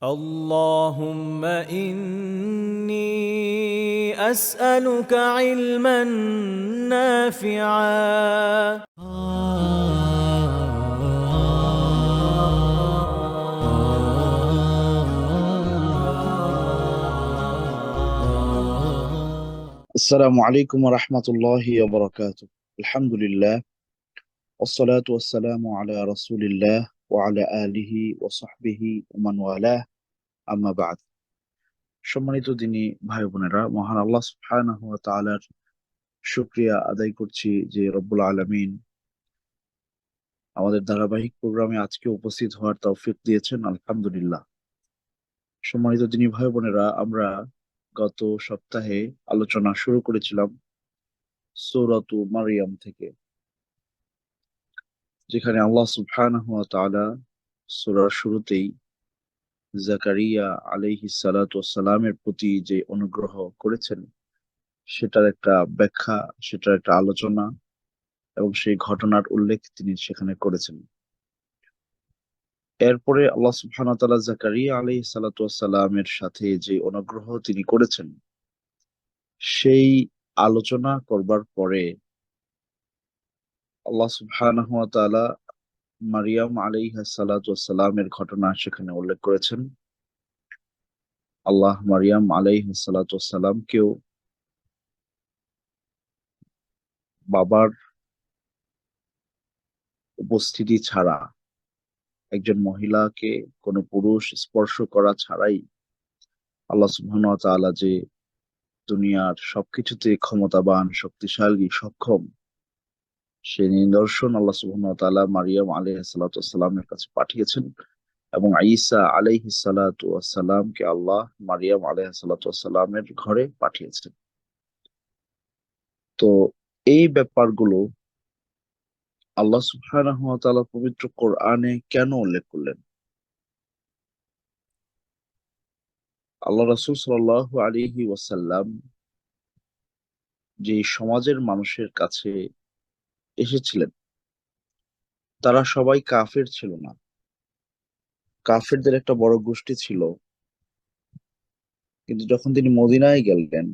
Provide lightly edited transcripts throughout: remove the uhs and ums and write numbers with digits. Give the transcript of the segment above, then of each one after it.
اللهم إني أسألك علما نافعا. السلام عليكم ورحمة الله وبركاته. الحمد لله والصلاة والسلام على رسول الله وعلى آله وصحبه ومن والاه أما بعد. সম্মানিত দিনী ভাই বোনেরা, মহান আল্লাহ সুবহানাহু ওয়া তাআলার শুকরিয়া আদায় করছি যে রব্বুল আলামিন আমাদের ধারাবাহিক প্রোগ্রামে আজকে উপস্থিত হওয়ার তৌফিক দিয়েছেন। আলহামদুলিল্লাহ। সম্মানিত দিনী ভাই বোনেরা, আমরা গত সপ্তাহে আলোচনা শুরু করেছিলাম সূরাতু মারইয়াম থেকে, যেখানে আল্লাহ সুবহানাহু ওয়া তাআলা সূরার শুরুতেই জাকারিয়া আলাইহিস সালাতু ওয়াস সালামের প্রতি যে অনুগ্রহ করেছেন সেটার একটা ব্যাখ্যা, সেটার একটা আলোচনা এবং সেই ঘটনার উল্লেখ তিনি সেখানে করেছেন। এরপরে আল্লাহ সুবহানাহু ওয়া তাআলা জাকারিয়া আলাইহিস সালাতু ওয়াস সালামের সাথে যে অনুগ্রহ তিনি করেছেন সেই আলোচনা করবার পরে আল্লাহ সুবহানাহু ওয়া তাআলা মারিয়াম আলাইহিস সালাতু ওয়াস সালামের ঘটনা সেখানে উল্লেখ করেছেন। আল্লাহ মারিয়াম আলাইহিস সালাতু ওয়াস সালামকেও বাবার উপস্থিতি ছাড়া, একজন মহিলাকে কোনো পুরুষ স্পর্শ করা ছাড়াই আল্লাহ সুবহানাহু ওয়া তাআলা যে দুনিয়ার সবকিছুতে ক্ষমতাবান, শক্তিশালী, সক্ষম, সেই নিদর্শন আল্লাহ সুবহানাহু ওয়া তাআলা মারিয়াম আলাইহিস সালাতু ওয়াস সালামের কাছে পাঠিয়েছেন এবং ঈসা আলাইহিস সালাতু ওয়াস সালামকে আল্লাহ মারিয়াম আলাইহিস সালাতু ওয়াস সালামের ঘরে পাঠিয়েছেন। তো এই ব্যাপারগুলো আল্লাহ সুবহানাহু ওয়া তাআলা পবিত্র কোরআনে কেন উল্লেখ করলেন? আল্লাহ রাসূল সাল্লাল্লাহু আলাইহি ওয়াসাল্লাম যে সমাজের মানুষের কাছে এসেছিলেন তারা সবাই কাফের ছিল না। কাফেরদের একটা বড় গোষ্ঠী ছিল, কিন্তু যখন তিনি মদিনায় গেলেন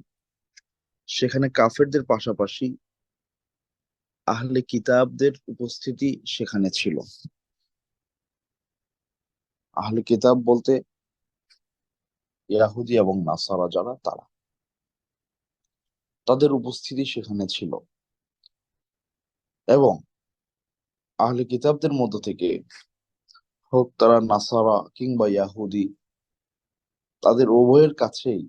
সেখানে কাফেরদের পাশাপাশি আহলে কিতাবদের উপস্থিতি সেখানে ছিল। আহলে কিতাব বলতে ইয়াহুদি এবং নাসারা, যারা তারা, তাদের উপস্থিতি সেখানে ছিল। এবং আহলে কিতাবদের মধ্য থেকে হোক তারা নাসারা কিংবা ইয়াহুদি, তাদের উভয়ের কাছেই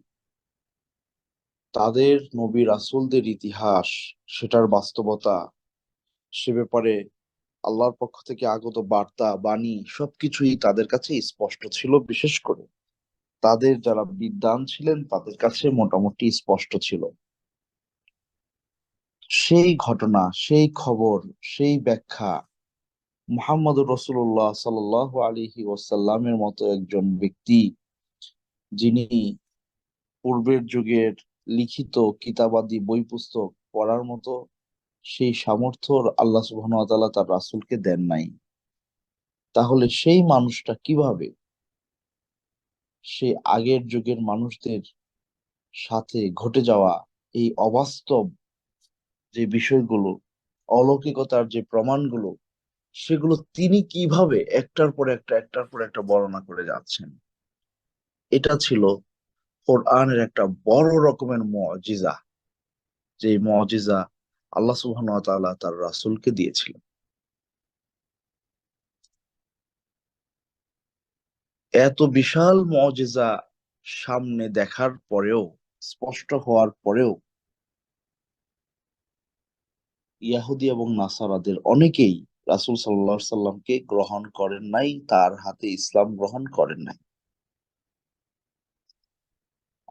তাদের নবী রাসূলদের ইতিহাস, সেটার বাস্তবতা, সে ব্যাপারে আল্লাহর পক্ষ থেকে আগত বার্তা, বাণী সবকিছুই তাদের কাছে স্পষ্ট ছিল। বিশেষ করে তাদের যারা বিদ্বান ছিলেন তাদের কাছে মোটামুটি স্পষ্ট ছিল। সেই ঘটনা, সেই খবর, সেই ব্যাখ্যা মুহাম্মদুর রাসূলুল্লাহ সাল্লাল্লাহু আলাইহি ওয়াসাল্লামের মতো একজন ব্যক্তি, যিনি পূর্বের যুগের লিখিত কিতাবাদি বই পুস্তক পড়ার মতো সেই সামর্থ্য আল্লাহ সুবহানাহু ওয়া তাআলা তার রাসূলকে দেন নাই। তাহলে সেই মানুষটা কিভাবে সে আগের যুগের মানুষদের সাথে ঘটে যাওয়া এই অবাস্তব যে বিষয়গুলো, অলৌকিকতার যে প্রমাণগুলো, সেগুলো তিনি কিভাবে একটার পর একটা বর্ণনা করে যাচ্ছেন? এটা ছিল কোরআনের একটা বড় রকমের মুজিজা, যে মুজিজা আল্লাহ সুবহানাহু ওয়া তাআলা তার রাসূলকে দিয়েছিলেন। এত বিশাল মুজিজা সামনে দেখার পরেও, স্পষ্ট হওয়ার পরেও ইয়াহুদি এবং নাসারাদের অনেকেই রাসূল সাল্লাল্লাহু আলাইহি সাল্লামকে গ্রহণ করেন নাই, তার হাতে ইসলাম গ্রহণ করেন নাই।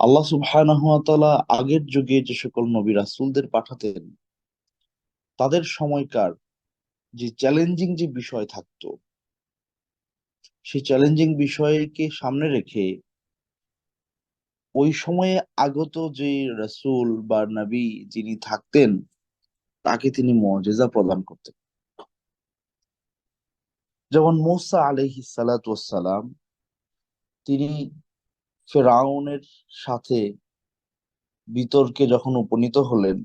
আল্লাহ সুবহানাহু ওয়া তাআলা আগের যুগে যে সকল নবী রাসূলদের পাঠাতেন, তাদের সময়কার যে চ্যালেঞ্জিং যে বিষয় থাকতো, সেই চ্যালেঞ্জিং বিষয়কে সামনে রেখে ওই সময়ে আগত যে রাসূল বা নবী যিনি থাকতেন, তাকে তিনি মুজিজা প্রদান করতেন। যেমন মূসা আলাইহিস সালাতু ওয়াস সালাম, তিনি ফেরাউনের সাথে বিতর্কে যখন উপনীত হলেন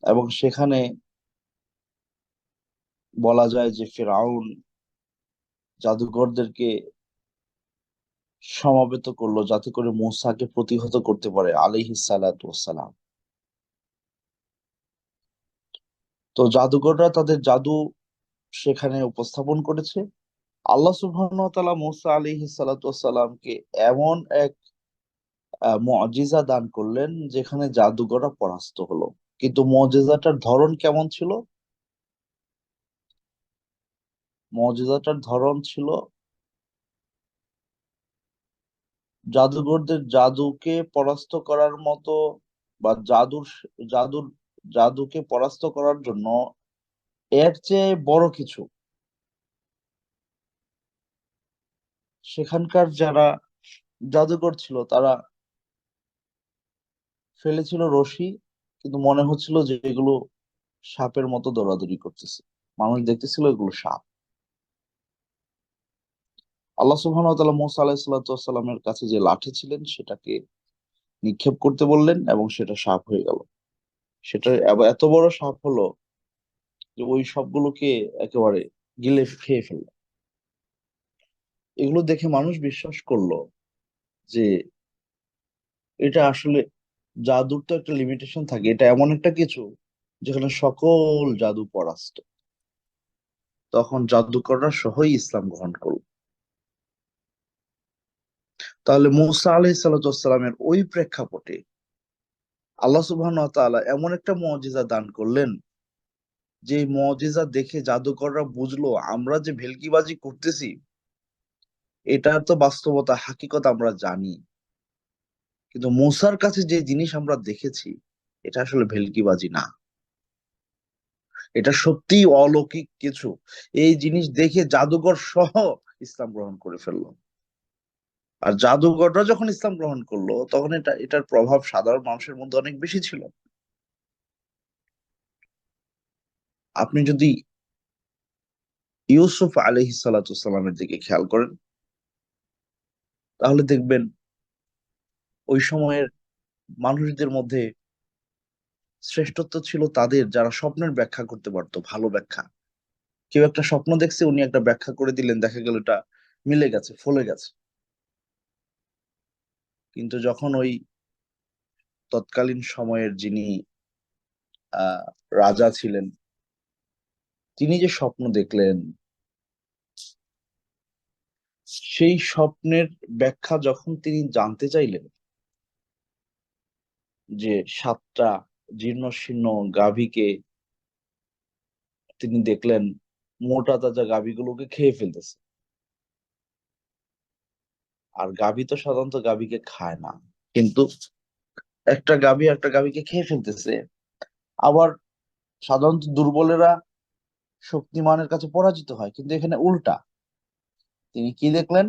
এবং সেখানে বলা যায় যে ফেরাউন জাদুঘরদেরকে সমাবেত করলো যাতে করে মূসাকে প্রতিহত করতে পারে আলাইহিস সালাতু ওয়াসসালাম। তো জাদুঘররা তাদের জাদু সেখানে উপস্থাপন করেছে। আল্লাহ সুবহানাহু ওয়া তাআলা মূসা আলাইহিস সালাতু ওয়াসসালামকে এমন এক মুআজিজা দান করলেন যেখানে জাদুঘররা পরাস্ত হলো। কিন্তু মুআজিজাটার ধরন কেমন ছিল? মুআজিজাটার ধরন ছিল জাদুঘরদের জাদুকে পরাস্ত করার মতো, বা জাদুর জাদুকে পরাস্ত করার জন্য এর চেয়ে বড় কিছু। সেখানকার যারা জাদুকর ছিল তারা ফেলেছিল রশি, কিন্তু মনে হচ্ছিল যে এগুলো সাপের মতো দৌড়াদৌড়ি করতেছে। মানুষ দেখতেছিল এগুলো সাপ। আল্লাহ সুবহানাহু ওয়া তাআলা মূসা আলাইহিস সালাতু ওয়াসসালামের কাছে যে লাঠি ছিলেন সেটাকে নিক্ষেপ করতে বললেন এবং সেটা সাপ হয়ে গেল। সেটা এত বড় সাপ হলো যে ওই সবগুলোকে একেবারে গিলে খেয়ে ফেললো। এগুলো দেখে মানুষ বিশ্বাস করলো যে এটা আসলে, জাদুর তো একটা লিমিটেশন থাকে, এটা এমন একটা কিছু যেখানে সকল জাদু পরাস্ত। তখন জাদুকররা সহই ইসলাম গ্রহণ করলো। তাহলে মুসা আলাইহিস সালাতু ওয়াসসালামের ওই প্রেক্ষাপটে আল্লাহ সুবহানাহু ওয়া তাআলা এমন একটা মুআজিজা দান করলেন, যে মুআজিজা দেখে জাদুকররা বুঝলো আমরা যে ভেলকিবাজি করতেছি এটা তো বাস্তবতা, হাকিকত আমরা জানি, কিন্তু মুসার কাছে যে জিনিস আমরা দেখেছি এটা আসলে ভেলকিবাজি না, এটা সত্যিই অলৌকিক কিছু। এই জিনিস দেখে জাদুকর সহ ইসলাম গ্রহণ করে ফেললো। আর জাদুকররা যখন ইসলাম গ্রহণ করলো তখন এটার প্রভাব সাধারণ মানুষের মধ্যে অনেক বেশি ছিল। আপনি যদি ইউসুফ আলাইহিস সালাতু সালামের দিকে খেয়াল করেন তাহলে দেখবেন ওই সময়ের মানুষদের মধ্যে শ্রেষ্ঠত্ব ছিল তাদের যারা স্বপ্নের ব্যাখ্যা করতে পারতো, ভালো ব্যাখ্যা। কেউ একটা স্বপ্ন দেখছে, উনি একটা ব্যাখ্যা করে দিলেন, দেখা গেল এটা মিলে গেছে, ফলে গেছে। কিন্তু যখন ওই তৎকালীন সময়ের যিনি আহ রাজা ছিলেন, তিনি যে স্বপ্ন দেখলেন, সেই স্বপ্নের ব্যাখ্যা যখন তিনি জানতে চাইলেন, যে 7টা জীর্ণ শীর্ণ গাভীকে তিনি দেখলেন মোটা তাজা গাভীগুলোকে খেয়ে ফেলতেছে। আর গাভী তো সাধারণত গাভীকে খায় না, কিন্তু একটা গাভী একটা গাভীকে খেয়ে ফেলতেছে। আবার সাধারণত দুর্বলেরা শক্তিমানের কাছে পরাজিত হয়, কিন্তু এখানে উল্টা। তিনি কি দেখলেন?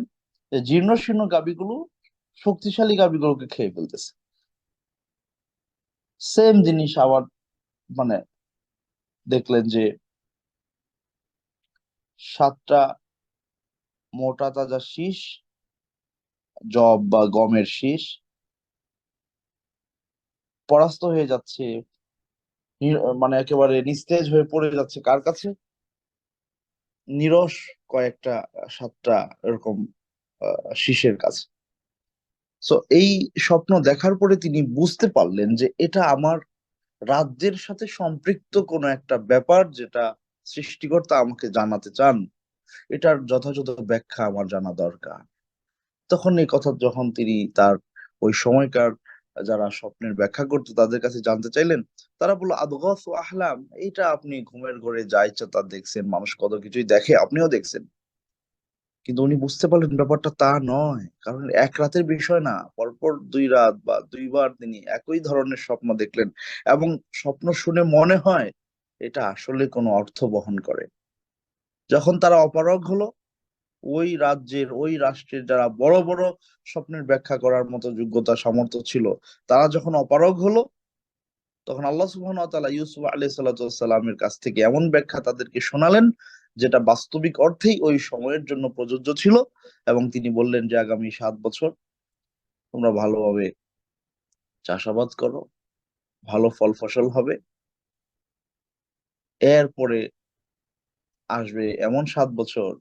যে জীর্ণ শীর্ণ গাভীগুলো শক্তিশালী গাভীগুলোকে খেয়ে ফেলতেছে। সেম জিনিস আবার মানে দেখলেন যে 7টা মোটা তাজা শীষ, জব বা গমের শীষ পরাস্ত হয়ে যাচ্ছে, মানে একেবারে নিস্তেজ হয়ে পড়ে যাচ্ছে কার কাছে? নিরস কয়েকটা, 7টা এরকম শীষের কাছে। সো এই স্বপ্ন দেখার পরে তিনি বুঝতে পারলেন যে এটা আমার রাজ্যের সাথে সম্পৃক্ত কোনো একটা ব্যাপার, যেটা সৃষ্টিকর্তা আমাকে জানাতে চান। এটার যথাযথ ব্যাখ্যা আমার জানা দরকার। তখন এই কথা যখন তিনি তার ওই সময়কার যারা স্বপ্নের ব্যাখ্যা করতো তাদের কাছে জানতে চাইলেন, তারা বললো আদগাস ও আহলাম, এটা আপনি ঘুমের ঘরে যা ইচ্ছা তা দেখছেন, মানুষ কত কিছুই দেখে, আপনিও দেখছেন। কিন্তু উনি বুঝতে পারলেন ব্যাপারটা তা নয়, কারণ এক রাতের বিষয় না, পরপর 2 রাত বা 2বার তিনি একই ধরনের স্বপ্ন দেখলেন। এবং স্বপ্ন শুনে মনে হয় এটা আসলে কোনো অর্থ বহন করে। যখন তারা অপারগ হলো, ওই রাজ্যের ওই রাষ্ট্রের যারা বড় বড় স্বপ্নের ব্যাখ্যা করার মতো যোগ্যতা সামর্থ্য ছিল, তারা যখন অপারগ হলো, তখন আল্লাহ সুবহানাহু ওয়া তাআলা ইউসুফ আলাইহিস সালাতু ওয়াস সালামের কাছ থেকে এমন ব্যাখ্যা তাদেরকে শোনালেন যেটা বাস্তবিক অর্থেই ওই সময়ের জন্য প্রযোজ্য ছিল। এবং তিনি বললেন যে আগামী 7 বছর তোমরা ভালোভাবে চাষাবাদ করো, ভালো ফল ফসল হবে। এরপরে আসবে এমন 7 বছর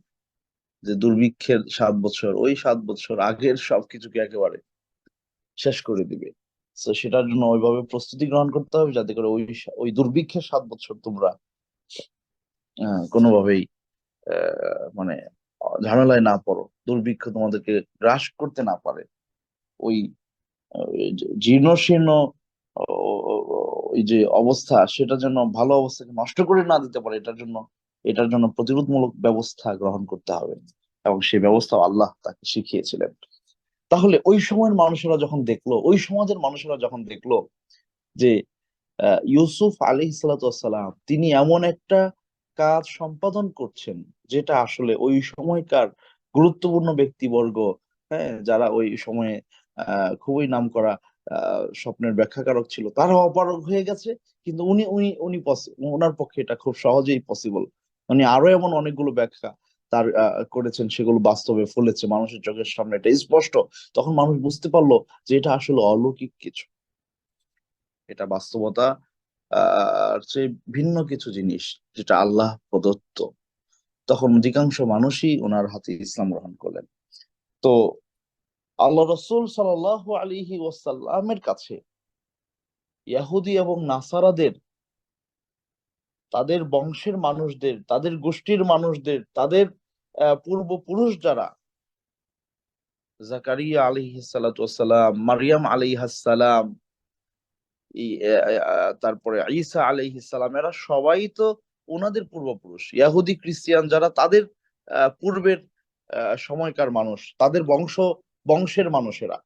যে দুর্ভিক্ষের 7 বছর, ওই 7 বছর আগের সবকিছুকে একেবারে শেষ করে দিবে। তো সেটার জন্য ওইভাবে প্রস্তুতি গ্রহণ করতে হবে, যাতে করে ওই ওই দুর্ভিক্ষের 7 বছর তোমরা কোনোভাবেই মানে ঝামেলায় না পড়ো, দুর্ভিক্ষ তোমাদেরকে গ্রাস করতে না পারে। ওই জীর্ণ শীর্ণ ওই যে অবস্থা, সেটা যেন ভালো অবস্থাকে নষ্ট করে না দিতে পারে, এটার জন্য প্রতিরোধমূলক ব্যবস্থা গ্রহণ করতে হবে। এবং সেই ব্যবস্থা আল্লাহ তাকে শিখিয়েছিলেন। তাহলে ওই সময়ের মানুষেরা যখন দেখলো, ওই সমাজের মানুষেরা যখন দেখলো যে ইউসুফ আলাইহিস সালাতু ওয়াস সালাম তিনি এমন একটা কাজ সম্পাদন করছেন, যেটা আসলে ওই সময়কার গুরুত্বপূর্ণ ব্যক্তিবর্গ, হ্যাঁ, যারা ওই সময়ে খুবই নামকরা স্বপ্নের ব্যাখ্যাকারক ছিল, তারা অপারগ হয়ে গেছে। কিন্তু উনি উনি উনি ওনার পক্ষে এটা খুব সহজেই পসিবল। উনি আরো এমন অনেকগুলো ব্যাখ্যা তার করেছেন, সেগুলো বাস্তবে ফলেছে মানুষের চোখের সামনে, এটা স্পষ্ট। তখন মানুষ বুঝতে পারলো যে এটা আসলে অলৌকিক কিছু, এটা বাস্তবতা চেয়ে ভিন্ন কিছু জিনিস, যেটা আল্লাহ প্রদত্ত। তখন অধিকাংশ মানুষই ওনার হাতে ইসলাম গ্রহণ করলেন। তো আল্লাহ রসুল সাল্লাল্লাহু আলাইহি ওয়াসাল্লামের কাছে ইহুদি এবং নাসারাদের, তাদের বংশের মানুষদের, তাদের গোষ্ঠীর মানুষদের, তাদের পূর্বপুরুষ যারা, জাকারিয়া আলাইহিস সালাতু ওয়াসসালাম, মারিয়াম আলাইহাস সালাম, তারপরে ঈসা আলাইহিস সালাম, এরা সবাই তো ওনাদের পূর্বপুরুষ। ইহুদি খ্রিস্টান যারা, তাদের পূর্বের সময়কার মানুষ, তাদের বংশের মানুষেরা,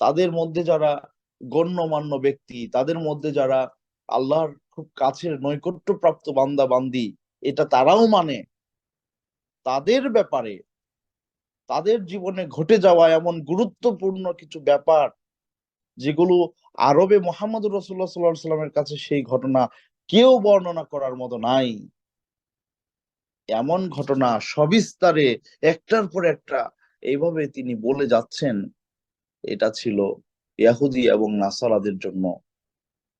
তাদের মধ্যে যারা গণ্যমান্য ব্যক্তি, তাদের মধ্যে যারা আল্লাহর খুব কাছের নৈকট্যপ্রাপ্ত বান্দা বান্দি, এটা তারাও মানে। তাদের ব্যাপারে, তাদের জীবনে ঘটে যাওয়া এমন গুরুত্বপূর্ণ কিছু ব্যাপার, যেগুলো আরবে মোহাম্মদুর রাসূলুল্লাহ সাল্লাল্লাহু আলাইহি সাল্লামের কাছে সেই ঘটনা কেউ বর্ণনা করার মতো নাই, এমন ঘটনা সবিস্তারে একটার পর একটা এইভাবে তিনি বলে যাচ্ছেন। এটা ছিল ইহুদি এবং নাসারাদের জন্য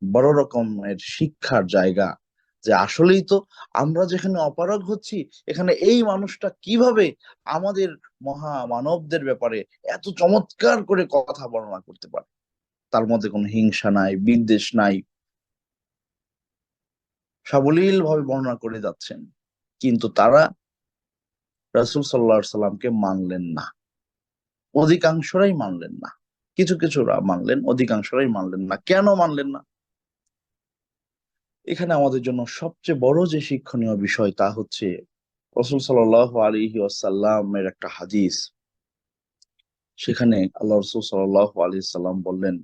বড় রকমের শিক্ষার জায়গা, যে আসলেই তো আমরা যেখানে অপারগ হচ্ছি, এখানে এই মানুষটা কিভাবে আমাদের মহা মানবদের ব্যাপারে এত চমৎকার করে কথা বর্ণনা করতে পারে। তার মধ্যে কোনো হিংসা নাই, বিদ্বেষ নাই, সাবলীল ভাবে বর্ণনা করে যাচ্ছেন। কিন্তু তারা রাসূল সাল্লাল্লাহু আলাইহি সাল্লামকে মানলেন না, অধিকাংশরাই মানলেন না। কিছু কিছুরা মানলেন, অধিকাংশরাই মানলেন না। কেন মানলেন না? এখানে আমাদের জন্য সবচেয়ে বড় যে শিক্ষণীয় বিষয়, তা হচ্ছে রাসূল সাল্লাল্লাহু আলাইহি ওয়াসাল্লামের একটা হাদিস। সেখানে আল্লাহ রাসূল সাল্লাল্লাহু আলাইহি সাল্লাম বললেন,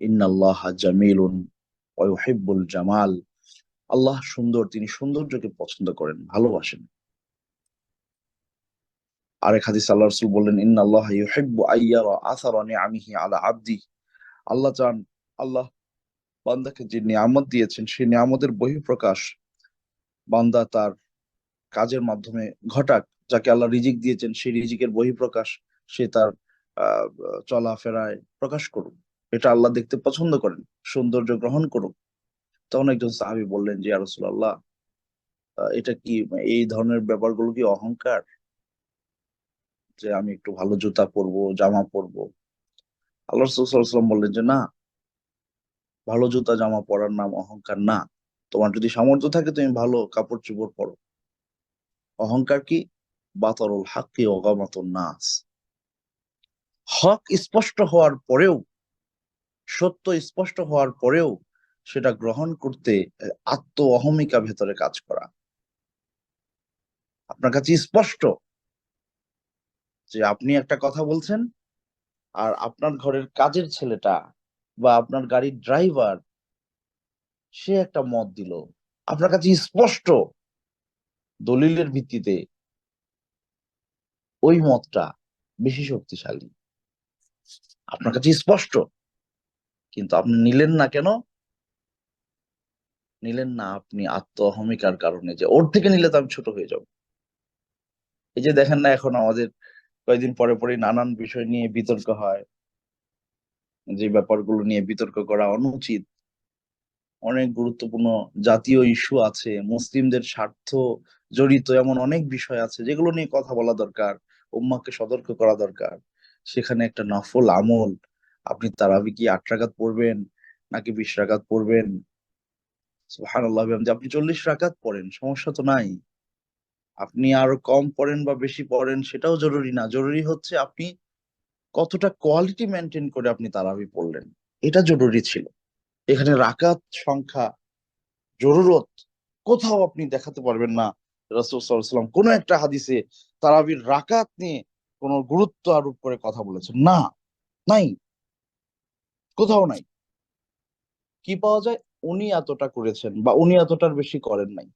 ইন্নাল্লাহা জামিলুন ওয়া ইউহিব্বুল জামাল। আল্লাহ সুন্দর, তিনি সৌন্দর্যকে পছন্দ করেন, ভালোবাসেন। আরেক হাদিস আল্লাহ রাসূল বললেন, ইন্নাল্লাহা ইউহিব্বু আইয়ারা আসারা নিআমিহি আলা আবদি। আল্লাহ চান, আল্লাহ বান্দাকে যে নিয়ামত দিয়েছেন, সেই নিয়ামতের বহিঃপ্রকাশ বান্দা তার কাজের মাধ্যমে ঘটাক। যাকে আল্লাহ রিজিক দিয়েছেন, সেই রিজিকের বহিঃপ্রকাশ সে তার আহ চলাফেরায় প্রকাশ করুক। এটা আল্লাহ দেখতে পছন্দ করেন, সৌন্দর্য গ্রহণ করুক। তখন একজন সাহাবী বললেন যে, ইয়া রাসূলুল্লাহ, এটা কি, এই ধরনের ব্যাপারগুলো কি অহংকার, যে আমি একটু ভালো জুতা পরবো, জামা পরবো? আল্লাহ রাসূল সাল্লাল্লাহু আলাইহি ওয়াসাল্লাম বললেন যে, না, ভালো জুতা জামা পরার নাম অহংকার না। তোমার যদি সামর্থ্য থাকে, তুমি ভালো কাপড় চোপড় পরো। অহংকার কি? বাতারুল হাক্কি ওয়া গামাতুন নাস। হক স্পষ্ট হওয়ার পরেও, সত্য স্পষ্ট হওয়ার পরেও সেটা গ্রহণ করতে আত্ম অহমিকা ভেতরে কাজ করা। আপনার কাছে স্পষ্ট যে আপনি একটা কথা বলছেন, আর আপনার ঘরের কাজের ছেলেটা বা আপনার গাড়ির ড্রাইভার, সে একটা মত দিল। আপনার কাছে স্পষ্ট, দলিলের ভিত্তিতে ওই মতটা বেশি শক্তিশালী, আপনার কাছে স্পষ্ট, কিন্তু আপনি নিলেন না কেন? নিলেন না আপনি আত্ম অহমিকার কারণে, যে ওর থেকে নিলে তো আমি ছোট হয়ে যাব। এই যে দেখেন না, এখন আমাদের কয়েকদিন পরে পরে নানান বিষয় নিয়ে বিতর্ক হয়, যে ব্যাপারগুলো নিয়ে বিতর্ক করা অনুচিত। অনেক গুরুত্বপূর্ণ জাতীয় ইস্যু আছে, মুসলিমদের স্বার্থ জড়িত এমন অনেক বিষয় আছে যেগুলো নিয়ে কথা বলা দরকার, উম্মাহকে সতর্ক করা দরকার। সেখানে একটা নফল আমল, আপনি তারাবি কি 8 রাকাত পড়বেন নাকি 20 রাকাত পড়বেন, সুবহানাল্লাহ বিহামদি, আপনি 40 রাকাত পড়েন, সমস্যা তো নাই। আপনি আরো কম পড়েন বা বেশি পড়েন সেটাও জরুরি না, জরুরি হচ্ছে আপনি কতটা কোয়ালিটি মেনটেন করে আপনি তারাবি পড়লেন, এটা জরুরি ছিল। এখানে রাকাত সংখ্যা জরুরত কোথাও আপনি দেখাতে পারবেন না রাসূল সাল্লাল্লাহু আলাইহি ওয়াসাল্লাম কোন একটা হাদিসে তারাবির রাকাত নিয়ে কোনো গুরুত্ব আরোপ করে কথা বলেছেন, না, নাই, কোথাও নাই। কি পাওয়া যায়, উনি এতটা করেছেন বা উনি এতটার বেশি করেন নাই।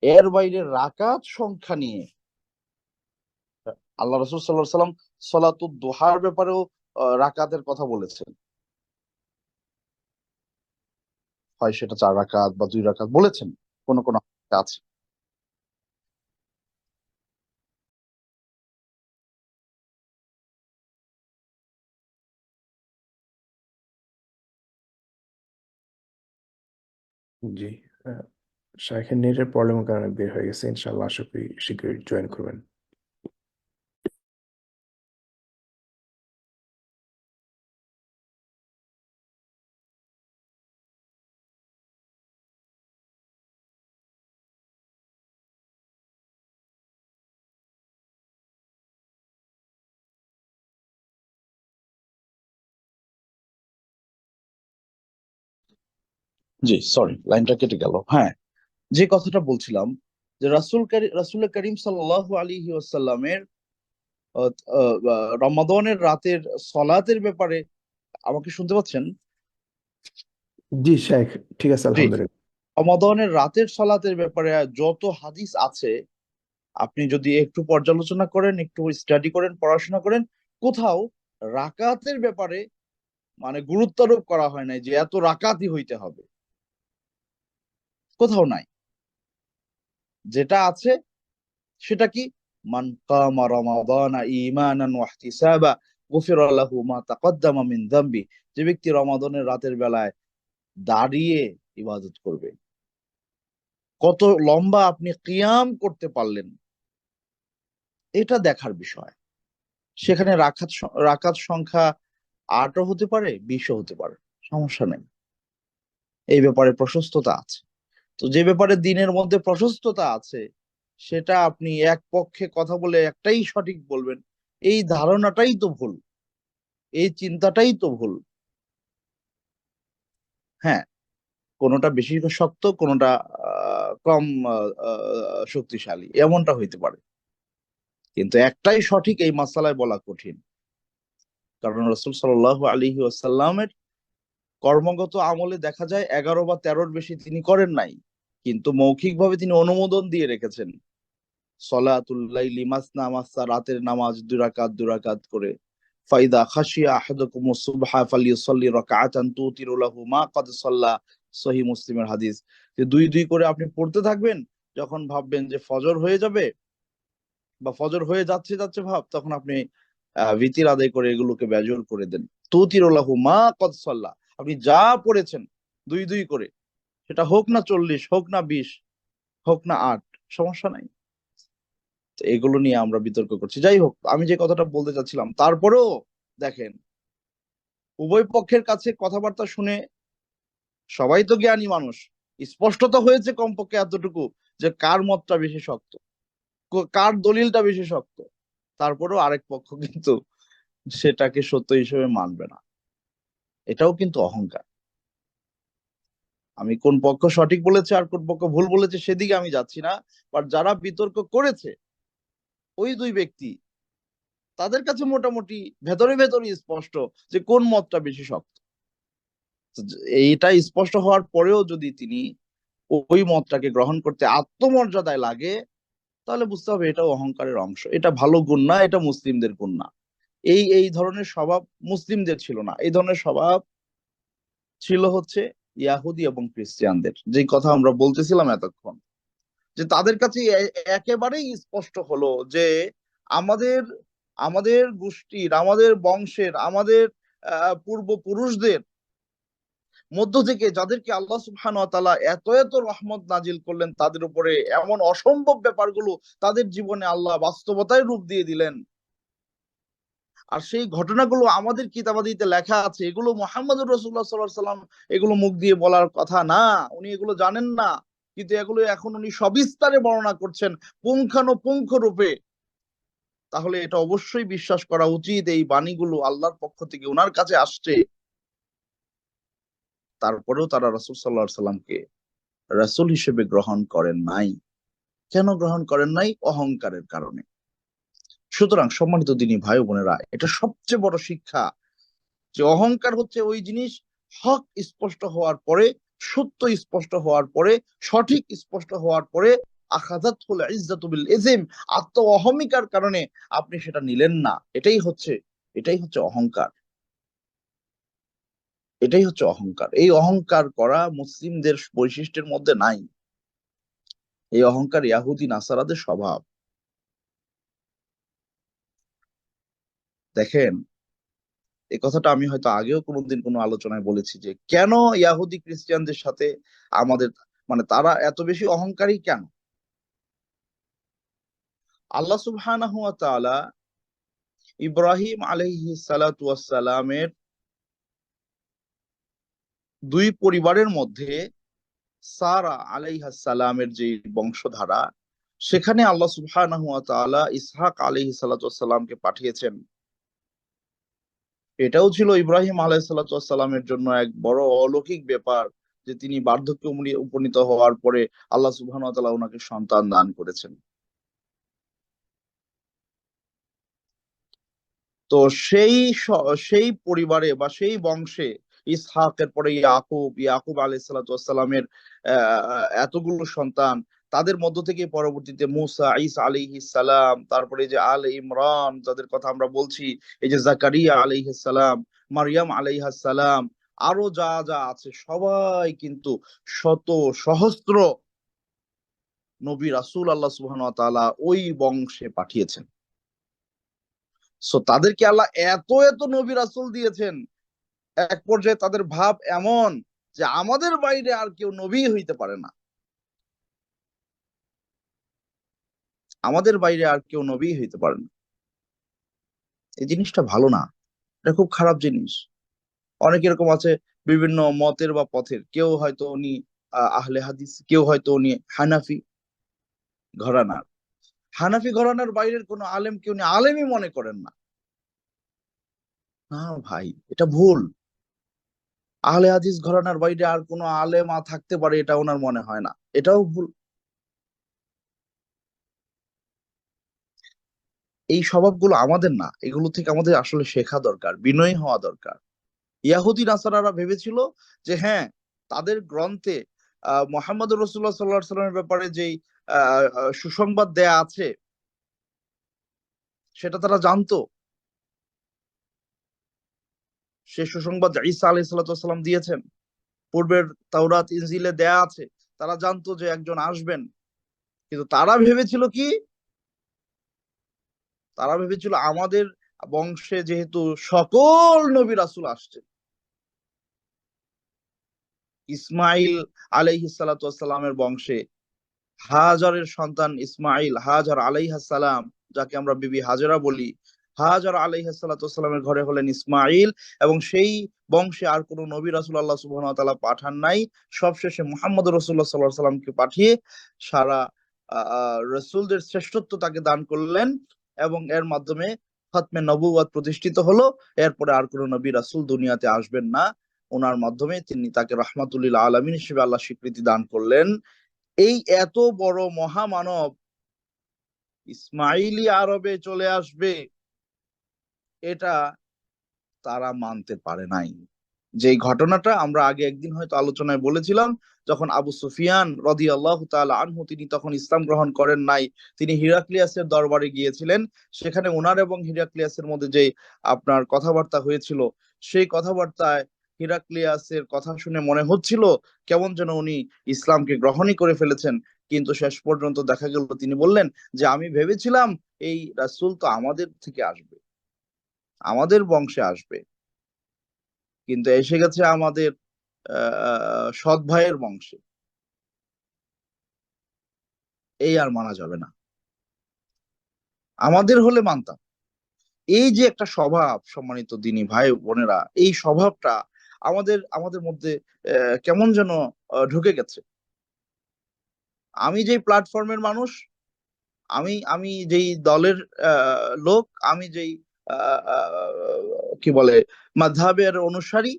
এর বাইরে রাকাত সংখ্যা নিয়ে আল্লাহ রাসূল সাল্লাল্লাহু আলাইহি ওয়াসাল্লাম সলাতুদ দুহার ব্যাপারেও রাকাতের কথা বলেছেন, হয় সেটা 4 রাকাত বা 2 রাকাত বলেছেন, কোন কোন হাদিসে আছে। জি, আহ, শাইখের নেটের প্রবলেমের কারণে বের হয়ে গেছে। ইনশাল্লাহ আশা করি শীঘ্রই জয়েন করবেন। জি, সরি, লাইনটা কেটে গেল। হ্যাঁ, যে কথাটা বলছিলাম, যে রাসূল করিম সাল্লাল্লাহু আলাইহি ওয়াসাল্লামের রমাদানের রাতের সলাতের ব্যাপারে, আমাকে শুনতে পাচ্ছেন? জি শাইখ, ঠিক আছে, জি, আলহামদুলিল্লাহ। রমাদানের রাতের সলাতের ব্যাপারে যত হাদিস আছে, আপনি যদি একটু পর্যালোচনা করেন, একটু স্টাডি করেন, পড়াশোনা করেন, কোথাও রাকাতের ব্যাপারে মানে গুরুত্বারোপ করা হয় নাই যে এত রাকাতই হইতে হবে, কোথাও নাই। যেটা আছে সেটা কি, মান কামা রমাদানা ঈমানান ওয়া ইহতিসাবা গুফিরা লাহু মা তাকদ্দামা মিন যামবি, যে ব্যক্তি রমাদানের রাতের বেলায় দাঁড়িয়ে ইবাদত করবে, কত লম্বা আপনি কিয়াম করতে পারলেন, এটা দেখার বিষয়। সেখানে রাকাত সংখ্যা 8ও হতে পারে, 20ও হতে পারে, সমস্যা নেই। এই ব্যাপারে প্রশস্ততা আছে। তো যে ব্যাপারে দিনের মধ্যে প্রশস্ততা আছে, সেটা আপনি এক পক্ষে কথা বলে একটাই সঠিক বলবেন, এই ধারণাটাই তো ভুল, এই চিন্তাটাই তো ভুল। হ্যাঁ, কোনোটা বেশি শক্ত, কোনোটা কম শক্তিশালী, এমনটা হইতে পারে, কিন্তু একটাই সঠিক এই মাসালায় বলা কঠিন। কারণ রাসূল সাল্লাল্লাহু আলাইহি ওয়াসাল্লামের কর্মগত আমলে দেখা যায় 11 বা 13-র বেশি তিনি করেন নাই, কিন্তু মৌখিকভাবে তিনি অনুমোদন দিয়ে রেখেছেন সলাতুল লাইলি মাসনা মাসা, রাতের নামাজ 2 রাকাত 2 রাকাত করে। ফাইদা খাশিয়া আহাদুকুমুস সুবহা ফালিয়ুসাল্লি রাকাআতান তুতিরু লাহু মা ক্বাদ সাল্লা, সহিহ মুসলিমের হাদিস। যে দুই দুই করে আপনি পড়তে থাকবেন, যখন ভাববেন যে ফজর হয়ে যাবে বা ফজর হয়ে যাচ্ছে যাচ্ছে ভাব, তখন আপনি ভিতির আদায় করে এগুলোকে বেজর করে দেন। তুতিরু লাহু মা ক্বাদ সাল্লা, আপনি যা পড়েছেন দুই দুই করে, সেটা হোক না 40, হোক না 20, হোক না 8, সমস্যা নাই। তো এগুলো নিয়ে আমরা বিতর্ক করছি। যাই হোক, আমি যে কথাটা বলতে চাচ্ছিলাম, তারপরেও দেখেন, উভয় পক্ষের কাছে কথাবার্তা শুনে সবাই তো জ্ঞানী মানুষ, স্পষ্টতা হয়েছে কমপক্ষে এতটুকু যে কার মতটা বেশি শক্ত, কার দলিলটা বেশি শক্ত। তারপরেও আরেক পক্ষ কিন্তু সেটাকে সত্য হিসেবে মানবে না, এটাও কিন্তু অহংকার। আমি কোন পক্ষ সঠিক বলেছে আর কোন পক্ষ ভুল বলেছে সেদিকে আমি যাচ্ছি না, বাট যারা বিতর্ক করেছে ওই দুই ব্যক্তি, তাদের কাছে মোটামুটি ভেতরে ভেতরে স্পষ্ট যে কোন মতটা বেশি শক্ত। তো এইটা স্পষ্ট হওয়ার পরেও যদি তিনি ওই মতটাকে গ্রহণ করতে আত্মমর্যাদায় লাগে, তাহলে বুঝতে হবে এটা অহংকারের অংশ, এটা ভালো গুণ না, এটা মুসলিমদের গুণ না। এই ধরনের স্বভাব মুসলিমদের ছিল না, এই ধরনের স্বভাব ছিল হচ্ছে ইয়াহুদি এবং খ্রিস্টানদের, যে কথা আমরা বলতেছিলাম এতক্ষণ, যে তাদের কাছে একেবারেই স্পষ্ট হলো যে আমাদের আমাদের গোষ্ঠীর, আমাদের বংশের, আমাদের পূর্বপুরুষদের মধ্য থেকে যাদেরকে আল্লাহ সুবহানাহু ওয়া তাআলা এত এত রহমত নাজিল করলেন, তাদের উপরে এমন অসম্ভব ব্যাপারগুলো তাদের জীবনে আল্লাহ বাস্তবতায় রূপ দিয়ে দিলেন, আর সেই ঘটনাগুলো আমাদের কিতাবাদিতে লেখা আছে। এগুলো মুহাম্মদুর রাসূলুল্লাহ সাল্লাল্লাহু আলাইহি সাল্লাম এগুলো মুখ দিয়ে বলার কথা না, উনি এগুলো জানেন না, কিন্তু এগুলো এখন উনি সবিস্তারে বর্ণনা করছেন পুঙ্খানুপুঙ্খ রূপে। তাহলে এটা অবশ্যই বিশ্বাস করা উচিত এই বাণীগুলো আল্লাহর পক্ষ থেকে ওনার কাছে আসছে। তারপরেও তারা রাসূল সাল্লাল্লাহু আলাইহি সাল্লামকে রাসূল হিসেবে গ্রহণ করেন নাই। কেন গ্রহণ করেন নাই? অহংকারের কারণে। সুতরাং সম্মানিত দিনী ভাই বোনেরা, এটা সবচেয়ে বড় শিক্ষা, যে অহংকার হচ্ছে ওই জিনিস, হক স্পষ্ট হওয়ার পরে, সত্য স্পষ্ট হওয়ার পরে, সঠিক স্পষ্ট হওয়ার পরে আখাযাতুল ইজ্জাতু বিল ইজম, আত্ম অহমিকার কারণে আপনি সেটা নিলেন না। এটাই হচ্ছে অহংকার। এটাই হচ্ছে অহংকার। এই অহংকার করা মুসলিমদের বৈশিষ্ট্যের মধ্যে নাই। এই অহংকার ইহুদি নাসারাদের স্বভাব। দেখেন, এই কথাটা আমি হয়তো আগেও কোনোদিন কোনো আলোচনায় বলেছি, যে কেন ইহুদি খ্রিস্টানদের সাথে আমাদের, মানে তারা এত বেশি অহংকারী কেন? আল্লাহ সুবহানাহু ওয়া তাআলা ইব্রাহিম আলাইহিস সালাতু ওয়াস সালামের দুই পরিবারের মধ্যে সারা আলাইহাস সালামের যে বংশধারা, সেখানে আল্লাহ সুবহানাহু ওয়া তাআলা ইসহাক আলাইহিস সালাতু ওয়াস সালামকে পাঠিয়েছেন। এটাও ছিল ইব্রাহিম আলাইহিস সালাতু ওয়াস সালামের জন্য এক বড় অলৌকিক ব্যাপার, যে তিনি বার্ধক্যে উপনীত হওয়ার পরে আল্লাহ সুবহানাহু ওয়া তাআলা ওনাকে সন্তান দান করেছেন। তো সেই পরিবারে বা সেই বংশে ইসহাকের পরে ইয়াকুব, ইয়াকুব আলাইহিস সালাতু ওয়াস সালামের এতগুলো সন্তান, তাদের মধ্য থেকে পরবর্তীতে মুসা, ঈসা আলাইহিস সালাম, তারপরে যে আলে ইমরান যাদের কথা আমরা বলছি, এই যে জাকারিয়া আলাইহিস সালাম, মারিয়াম আলাইহাস সালাম, আরো যা যা আছে সবাই কিন্তু শত সহস্র নবী রাসূল আল্লাহ সুবহানাহু ওয়া তাআলা ওই বংশে পাঠিয়েছেন। সো তাদেরকে আল্লাহ এত এত নবী রাসূল দিয়েছেন, এক পর্যায়ে তাদের ভাব এমন যে আমাদের বাইরে আর কেউ নবী হইতে পারে না, আমাদের বাইরে আর কেউ নবী হইতে পারে না। এই জিনিসটা ভালো না, এটা খুব খারাপ জিনিস। অনেক এরকম আছে, বিভিন্ন মতের বা পথের, কেউ হয়তো উনি আহলে হাদিস, কেউ হয়তো উনি হানাফি ঘরানার, হানাফি ঘরানার বাইরের কোনো আলেমকে উনি আলেমই মনে করেন না। না ভাই, এটা ভুল। আহলে হাদিস ঘরানার বাইরে আর কোনো আলেম থাকতে পারে এটা ওনার মনে হয় না, এটাও ভুল। এই স্বভাবগুলো আমাদের না, এগুলো থেকে আমাদের আসলে শেখা দরকার, বিনয়ী হওয়া দরকার। ইয়াহুদি নাসারারা ভেবেছিল যে হ্যাঁ, তাদের গ্রন্থে মুহাম্মদুর রাসূলুল্লাহ সাল্লাল্লাহু আলাইহি সাল্লামের ব্যাপারে যেই সুসংবাদ দেয়া আছে, সেটা তারা জানতো। সে সুসংবাদ ঈসা আলাইহিস সালাতু ওয়াস সালাম দিয়েছেন, পূর্বের তাওরাত ইনজিলে দেয়া আছে, তারা জানতো যে একজন আসবেন। কিন্তু তারা ভেবেছিল কি, তারা ভেবেছিল আমাদের বংশে যেহেতু সকল নবী রাসূল আসছে, ইসমাইল আলাইহিস সালাতু ওয়াস সালামের বংশে হাজারের সন্তান ইসমাইল, হাজার আলাইহাস সালাম, যাকে আমরা বিবি হাজেরা বলি, হাজার আলাইহাস সালাতু ওয়াস সালামের ঘরে হলেন ইসমাইল, এবং সেই বংশে আর কোনো নবী রাসূল আল্লাহ সুবহানাহু ওয়া তাআলা পাঠান নাই। সবশেষে মুহাম্মদ রাসূলুল্লাহ সাল্লাল্লাহু আলাইহি সাল্লামকে পাঠিয়ে সারা রাসূলদের শ্রেষ্ঠত্ব তাকে দান করলেন, এবং এর মাধ্যমে খতমে নবুওয়াত প্রতিষ্ঠিত হলো। এরপরে আর কোনো নবী রাসূল দুনিয়াতে আসবেন না, ওনার মাধ্যমে তিনি তাকে রাহমাতুল লিল আলামিন হিসেবে আল্লাহ স্বীকৃতি দান করলেন। এই এত বড় মহামানব ইসমাইলি আরবে চলে আসবে, এটা তারা মানতে পারে নাই। যে ঘটনাটা আমরা আগে একদিন হয়তো আলোচনায় বলেছিলাম, যখন আবু সুফিয়ান রাদিয়াল্লাহু তাআলা আনহু, তিনি তখন ইসলাম গ্রহণ করেন নাই, তিনি হিরাক্লিয়াসের দরবারে গিয়েছিলেন। সেখানে ওনার এবং হিরাক্লিয়াসের মধ্যে যে আপনার কথাবার্তা হয়েছিল, সেই কথাবার্তায় হিরাক্লিয়াসের কথা শুনে মনে হচ্ছিল কেমন যেন উনি ইসলামকে গ্রহণই করে ফেলেছেন, কিন্তু শেষ পর্যন্ত দেখা গেল তিনি বললেন যে আমি ভেবেছিলাম এই রাসূল তো আমাদের থেকে আসবে, আমাদের বংশে আসবে, কিন্তু এসে গেছে আমাদের সৎ ভাইয়ের বংশে। এই আর মানা যাবে না, আমাদের হলে মানতাম। এই যে একটা স্বভাব, সম্মানিত দিনী ভাই বোনেরা, এই স্বভাবটা আমাদের আমাদের মধ্যে কেমন যেন ঢুকে গেছে। আমি যেই প্ল্যাটফর্মের মানুষ, আমি আমি যেই দলের লোক, আমি যেই কি বলে মাযহাবের অনুসারী,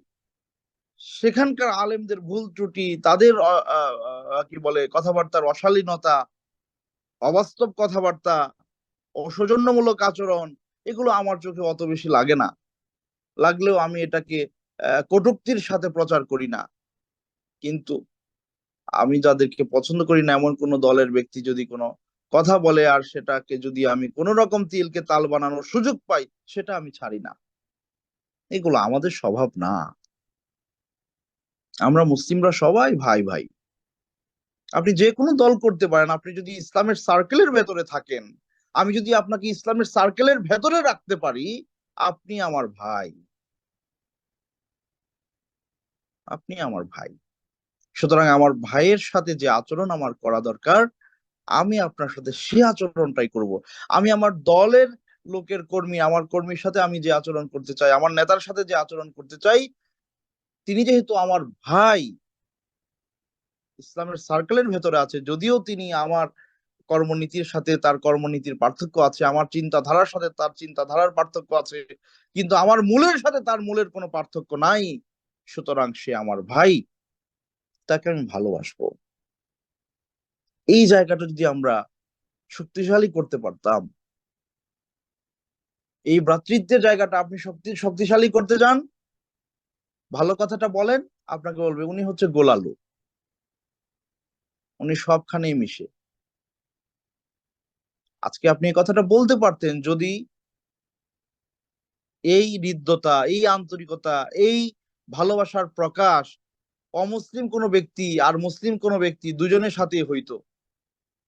সেখানকার আলেমদের ভুল ত্রুটি, তাদের কি বলে কথাবার্তার অশালীনতা, অবাস্তব কথাবার্তা, অসৌজন্যমূলক আচরণ, এগুলো আমার চোখে অত বেশি লাগে না। লাগলেও আমি এটাকে কটূক্তির সাথে প্রচার করি না। কিন্তু আমি যাদেরকে পছন্দ করি না এমন কোন দলের ব্যক্তি যদি কোনো কথা বলে, আর সেটাকে যদি আমি কোন রকম তিলকে তাল বানানোর সুযোগ পাই, সেটা আমি ছাড়ি না। এগুলো আমাদের স্বভাব না। আমরা মুসলিমরা সবাই ভাই ভাই। আপনি যে কোনো দল করতে পারেন, আপনি যদি ইসলামের সার্কেলের ভেতরে থাকেন, আমি যদি আপনাকে ইসলামের সার্কেলের ভেতরে রাখতে পারি, আপনি আমার ভাই, আপনি আমার ভাই। সুতরাং আমার ভাইয়ের সাথে যে আচরণ আমার করা দরকার, আমি আপনার সাথে সে আচরণটাই করব। আমি আমার দলের লোকের কর্মী, আমার কর্মীর সাথে আমি যে আচরণ করতে চাই, আমার নেতার সাথে যে আচরণ করতে চাই, তিনি যেহেতু আমার ভাই, ইসলামের সার্কেলের ভেতরে আছে, যদিও তিনি আমার কর্মনীতির সাথে তার কর্মনীতির পার্থক্য আছে, আমার চিন্তাধারার সাথে তার চিন্তাধারার পার্থক্য আছে, কিন্তু আমার মূলের সাথে তার মূলের কোনো পার্থক্য নাই। সুতরাং সে আমার ভাই, তাকে আমি ভালোবাসবো। এই জায়গাটা যদি আমরা শক্তিশালী করতে পারতাম, এই ভ্রাতৃত্বের জায়গাটা আপনি শক্তিশালী করতে যান, ভালো কথাটা বলেন, আপনাকে বলবে উনি হচ্ছে গোলালু, উনি সবখানেই মিশে। আজকে আপনি এই কথাটা বলতে পারতেন যদি এই হৃদ্যতা, এই আন্তরিকতা, এই ভালোবাসার প্রকাশ অমুসলিম কোনো ব্যক্তি আর মুসলিম কোনো ব্যক্তি দুজনের সাথে হইতো।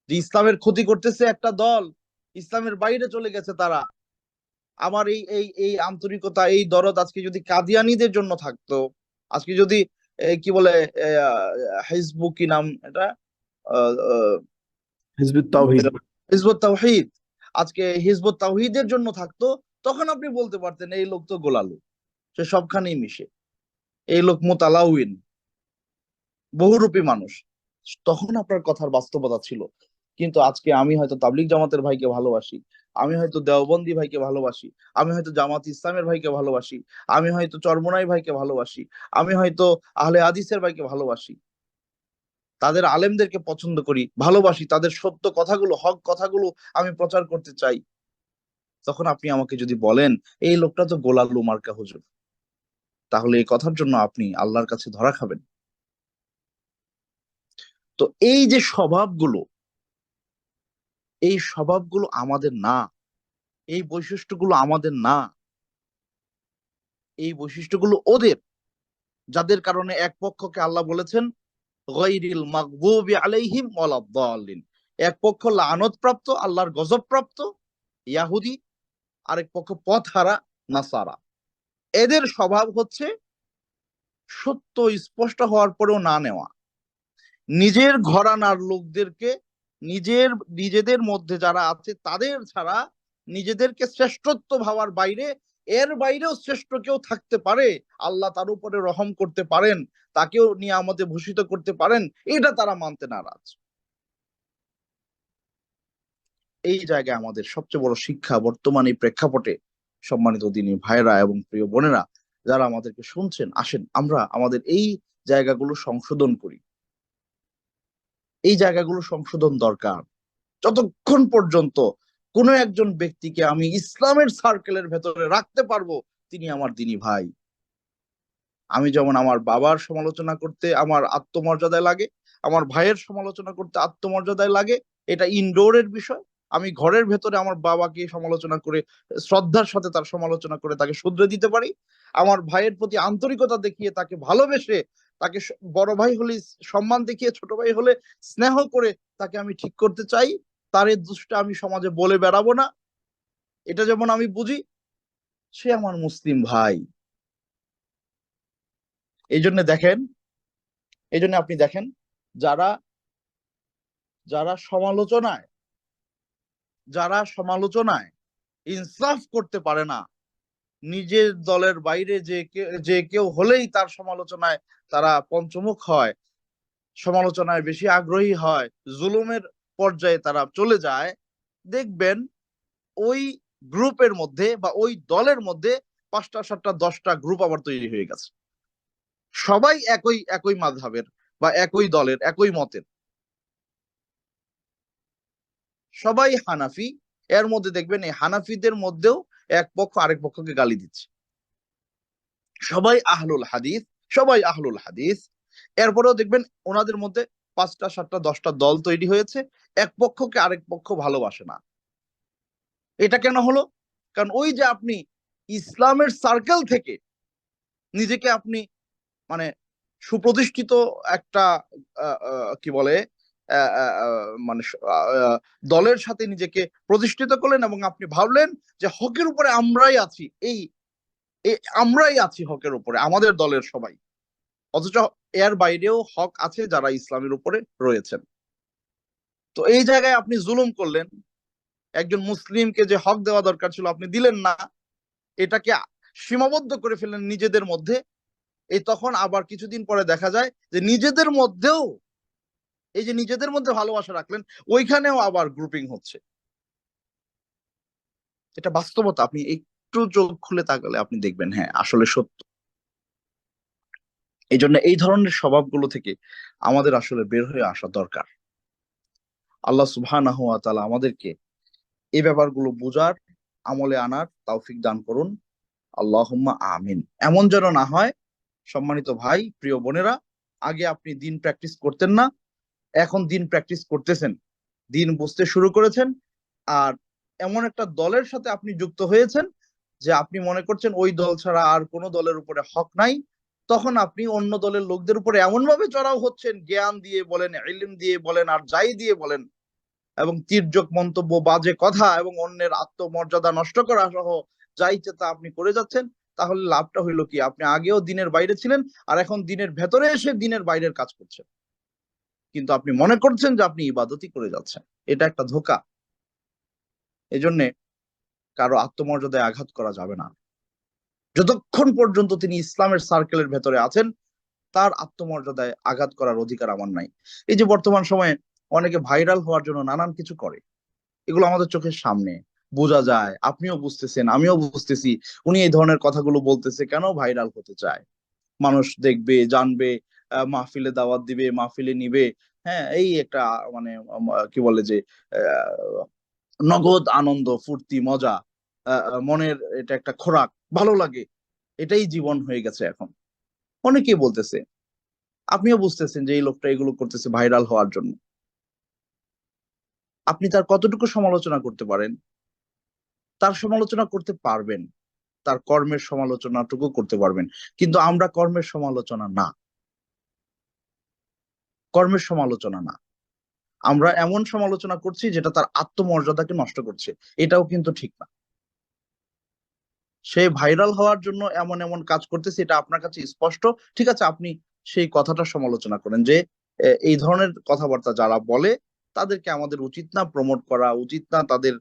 যে ইসলামের ক্ষতি করতেছে একটা দল, ইসলামের বাইরে চলে গেছে তারা, আমার এই এই এই আন্তরিকতা, এই দরদ আজকে যদি কাদিয়ানীদের জন্য থাকতো, আজকে যদি কি বলে হিজবু কি নাম এটা, আহ, আহ, হিজবুত তাওহীদ। হিজবুত তাওহীদ, আজকে হিজবুত তাওহীদের জন্য থাকতো, তখন আপনি বলতে পারতেন এই লোক তো গোলালু, সে সবখানেই মিশে, এই লোক মুতালাউইন, বহুরূপী মানুষ, তখন আপনার কথার বাস্তবতা ছিল। কিন্তু আজকে আমি হয়তো তাবলিগ জামাতের ভাইকে ভালোবাসি, আমি হয়তো দেওবন্দি ভাইকে ভালোবাসি, আমি হয়তো জামাত ইসলামের ভাইকে ভালোবাসি, আমি হয়তো চরমোনাই ভাইকে ভালোবাসি, আমি হয়তো আহলে হাদিসের ভাইকে ভালোবাসি, তাদের আলেমদেরকে পছন্দ করি, ভালোবাসি, তাদের সত্য কথাগুলো, হক কথাগুলো আমি প্রচার করতে চাই। তখন আপনি আমাকে যদি বলেন এই লোকটা তো গোলালু মার্কা হুজুর, তাহলে এই কথার জন্য আপনি আল্লাহর কাছে ধরা খাবেন। তো এই যে স্বভাবগুলো, এই স্বভাবগুলো আমাদের না, এই বৈশিষ্ট্যগুলো আমাদের না, এই বৈশিষ্ট্যগুলো ওদের, যাদের কারণে এক পক্ষকে আল্লাহ বলেছেন গায়রিল মাগদুবি আলাইহিম ওয়ালাদ-দাল্লিন, এক পক্ষ লানত প্রাপ্ত, আল্লাহর গজব প্রাপ্ত ইহুদি, আরেক পক্ষ পথহারা নাসারা। এদের স্বভাব হচ্ছে সত্য স্পষ্ট হওয়ার পরেও না নেওয়া, নিজের ঘরানার লোকদেরকে, নিজেদের মধ্যে যারা আছে তাদের ছাড়া নিজেদেরকে শ্রেষ্ঠত্ব ভাবার বাইরে, এর বাইরেও শ্রেষ্ঠ কেউ থাকতে পারে, আল্লাহ তার উপরে রহম করতে পারেন, তাকেও নিয়ামতে ভূষিত করতে পারেন, এটা তারা মানতে নারাজ। এই জায়গায় আমাদের সবচেয়ে বড় শিক্ষা বর্তমান এই প্রেক্ষাপটে, সম্মানিত দিনী ভাইরা এবং প্রিয় বোনেরা যারা আমাদেরকে শুনছেন, আসেন আমরা আমাদের এই জায়গাগুলো সংশোধন করি। এই জায়গাগুলো সংশোধন দরকার। যতক্ষণ পর্যন্ত কোনো একজন ব্যক্তিকে আমি ইসলামের সার্কেলের ভেতরে রাখতে পারবো, তিনি আমার দিনী ভাই। আমি যেমন আমার বাবার সমালোচনা করতে আমার আত্মমর্যাদায় লাগে, আমার ভাইয়ের সমালোচনা করতে আত্মমর্যাদায় লাগে, এটা ইনডোরের বিষয়। আমি ঘরের ভেতরে আমার বাবাকে সমালোচনা করে, শ্রদ্ধার সাথে তার সমালোচনা করে তাকে শুধরে দিতে পারি। আমার ভাইয়ের প্রতি আন্তরিকতা দেখিয়ে তাকে ভালোবেসে, তাকে বড় ভাই হলে সম্মান দেখিয়ে, ছোট ভাই হলে স্নেহ করে তাকে আমি ঠিক করতে চাই। তার এই দোষটা আমি সমাজে বলে বেড়াবো না, এটা যেমন আমি বুঝি, সে আমার মুসলিম ভাই। এই জন্য দেখেন, এই জন্য আপনি দেখেন, যারা যারা সমালোচনায় যারা সমালোচনায় ইনসাফ করতে পারে না, নিজের দলের বাইরে যে কেউ হলেই তার সমালোচনায় তারা পঞ্চমুখ হয়, সমালোচনায় বেশি আগ্রহী হয়, জুলুমের পর্যায়ে তারা চলে যায়, দেখবেন ওই গ্রুপের মধ্যে বা ওই দলের মধ্যে 5টা 7টা 10টা গ্রুপ আবার তৈরি হয়ে গেছে। সবাই একই একই মাযহাবের বা একই দলের, একই মতের, সবাই হানাফি। এর মধ্যে দেখবেন এই হানাফিদের মধ্যেও এক পক্ষ আরেক পক্ষকে গালি দিচ্ছে। সবাই আহলুল হাদিস, সবাই আহলুল হাদিস। এরপরেও দেখবেন ওনাদের মধ্যে 5টা 7টা 10টা দল তৈরি হয়েছে, এক পক্ষকে আরেক পক্ষ ভালোবাসে না। এটা কেন হলো? কারণ ওই যে আপনি ইসলামের সার্কেল থেকে নিজেকে আপনি মানে সুপ্রতিষ্ঠিত একটা কি বলে মানে দলের সাথে নিজেকে প্রতিষ্ঠিত করলেন এবং আপনি ভাবলেন যে হকের উপরে আমরাই আছি, আমরাই আছি হকের উপরে, আমাদের দলের সবাই। অথচ এর বাইরেও হক আছে যারা ইসলামের উপরে রয়েছেন। তো এই জায়গায় আপনি জুলুম করলেন, একজন মুসলিমকে যে হক দেওয়া দরকার ছিল আপনি দিলেন না, এটাকে সীমাবদ্ধ করে ফেললেন নিজেদের মধ্যে। এই তখন আবার কিছুদিন পরে দেখা যায় যে নিজেদের মধ্যেও, এই যে নিজেদের মধ্যে ভালোবাসা রাখলেন, ওইখানেও আবার গ্রুপিং হচ্ছে। এটা বাস্তবতা, আপনি একটু চোখ খুলে তাকালে আপনি দেখবেন, হ্যাঁ আসলে সত্য। এই জন্য এই ধরনের স্বভাবগুলো থেকে আমাদের আসলে বের হয়ে আসা দরকার। আল্লাহ সুবহানাহু ওয়া তাআলা আমাদেরকে এই ব্যাপারগুলো বুঝার, আমলে আনার তৌফিক দান করুন। আল্লাহুম্মা আমিন। এমন যেন না হয়, সম্মানিত ভাই, প্রিয় বোনেরা, আগে আপনি দিন প্র্যাকটিস করতেন না, এখন দিন প্র্যাকটিস করতেছেন, দিন বুঝতে শুরু করেছেন, আর এমন একটা দলের সাথে আপনি যুক্ত হয়েছেন যে আপনি মনে করছেন ওই দল ছাড়া আর কোনো দলের উপরে হক নাই। তখন আপনি অন্য দলের লোকদের উপরে এমন ভাবে চড়াও হচ্ছেন, জ্ঞান দিয়ে বলেন, ইলম দিয়ে বলেন, আর যাই দিয়ে বলেন, এবং তির্যক মন্তব্য, বাজে কথা এবং অন্যের আত্মমর্যাদা নষ্ট করা সহ যা ইচ্ছে তা আপনি করে যাচ্ছেন। তাহলে লাভটা হইলো কি? আপনি আগেও দিনের বাইরে ছিলেন, আর এখন দিনের ভেতরে এসে দিনের বাইরের কাজ করছেন, কিন্তু আপনি মনে করছেন যে আপনি ইবাদতই করে যাচ্ছেন। এটা একটা ধোঁকা। এই জন্যে কারো আত্মমর্যাদায় আঘাত করা যাবে না। যতক্ষণ পর্যন্ত তিনি ইসলামের সার্কেলের ভেতরে আছেন, তার আত্মমর্যাদায় আঘাত করার অধিকার আমার নাই। এই যে বর্তমান সময়ে অনেকে ভাইরাল হওয়ার জন্য নানান কিছু করে, এগুলো আমাদের চোখের সামনে বোঝা যায়, আপনিও বুঝতেছেন, আমিও বুঝতেছি। উনি এই ধরনের কথাগুলো বলতেছে কেন? ভাইরাল হতে চায়, মানুষ দেখবে, জানবে, মাহফিলে দাওয়াত দিবে, মাহফিলে নিবে। হ্যাঁ, এই একটা মানে কি বলে যে আহ, নগদ আনন্দ, ফুর্তি, মজা, মনের এটা একটা খোরাক, ভালো লাগে, এটাই জীবন হয়ে গেছে এখন। অনেকেই বলতেছে, আপনিও বুঝতেছেন যে এই লোকটা এগুলো করতেছে ভাইরাল হওয়ার জন্য। আপনি তার কতটুকু সমালোচনা করতে পারেন? তার সমালোচনা করতে পারবেন, তার কর্মের সমালোচনাটুকু করতে পারবেন, কিন্তু আমরা কর্মের সমালোচনা না, কর্মের সমালোচনা না, আমরা এমন সমালোচনা করছি যেটা তার আত্মমর্যাদাকে নষ্ট করছে। এটাও কিন্তু ঠিক না। সে ভাইরাল হওয়ার জন্য এমন এমন কাজ করতেছে, এটা আপনার কাছে স্পষ্ট। ঠিক আছে, আপনি সেই কথাটা সমালোচনা করেন যে এই ধরনের কথাবার্তা যারা বলে তাদেরকে আমাদের উচিত না প্রমোট করা, উচিত না তাদের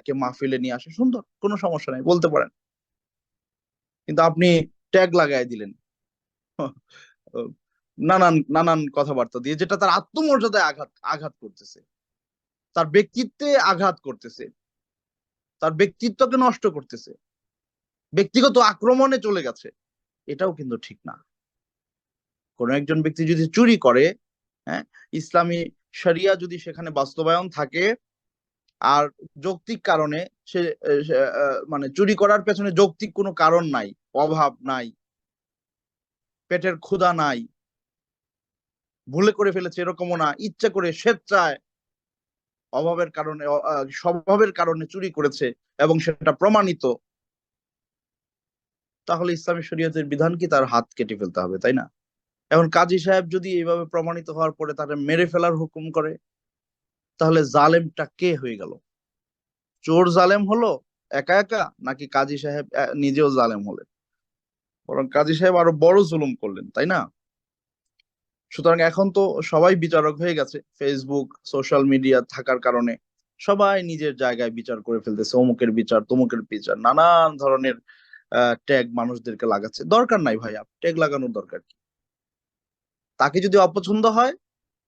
কে মাহফিলে নিয়ে আসা। সুন্দর, কোনো সমস্যা নাই, বলতে পারেন। কিন্তু আপনি ট্যাগ লাগাই দিলেন নানান নানান কথাবার্তা দিয়ে, যেটা তার আত্মমর্যাদায় আঘাত আঘাত করতেছে, তার ব্যক্তিত্বে আঘাত করতেছে, তার ব্যক্তিত্বকে নষ্ট করতেছে, ব্যক্তিগত আক্রমণে চলে গেছে। এটাও কিন্তু ঠিক না। কোন একজন ব্যক্তি যদি চুরি করে, হ্যাঁ, ইসলামী শরিয়া যদি সেখানে বাস্তবায়ন থাকে, আর যৌক্তিক কারণে সে মানে চুরি করার পেছনে যৌক্তিক কোনো কারণ নাই, অভাব নাই, পেটের ক্ষুধা নাই, ভুলে করে ফেলেছে এরকমও না, ইচ্ছা করে স্বেচ্ছায় অভাবের কারণে স্বভাবের কারণে চুরি করেছে এবং সেটা প্রমাণিত, তাহলে ইসলামী শরীয়তের বিধান কি তার হাত কেটে ফেলতে হবে, তাই না? এখন কাজী সাহেব যদি এইভাবে প্রমাণিত হওয়ার পরে তাকে মেরে ফেলার হুকুম করে, তাহলে জালেমটা কে হয়ে গেল? চোর জালেম হলো একা একা, নাকি কাজী সাহেব নিজেও জালেম হলেন? বরং কাজী সাহেব আরো বড় জুলুম করলেন, তাই না? সুতরাং এখন তো সবাই বিচারক হয়ে গেছে, ফেসবুক সোশ্যাল মিডিয়া থাকার কারণে সবাই নিজের জায়গায় বিচার করে ফেলতেছে, অমুকের বিচার তমুকের বিচার, নানান ধরনের ট্যাগ মানুষদেরকে লাগাচ্ছে। দরকার নাই ভাই, ট্যাগ লাগানোর দরকার কি? তাকে যদি অপছন্দ হয়,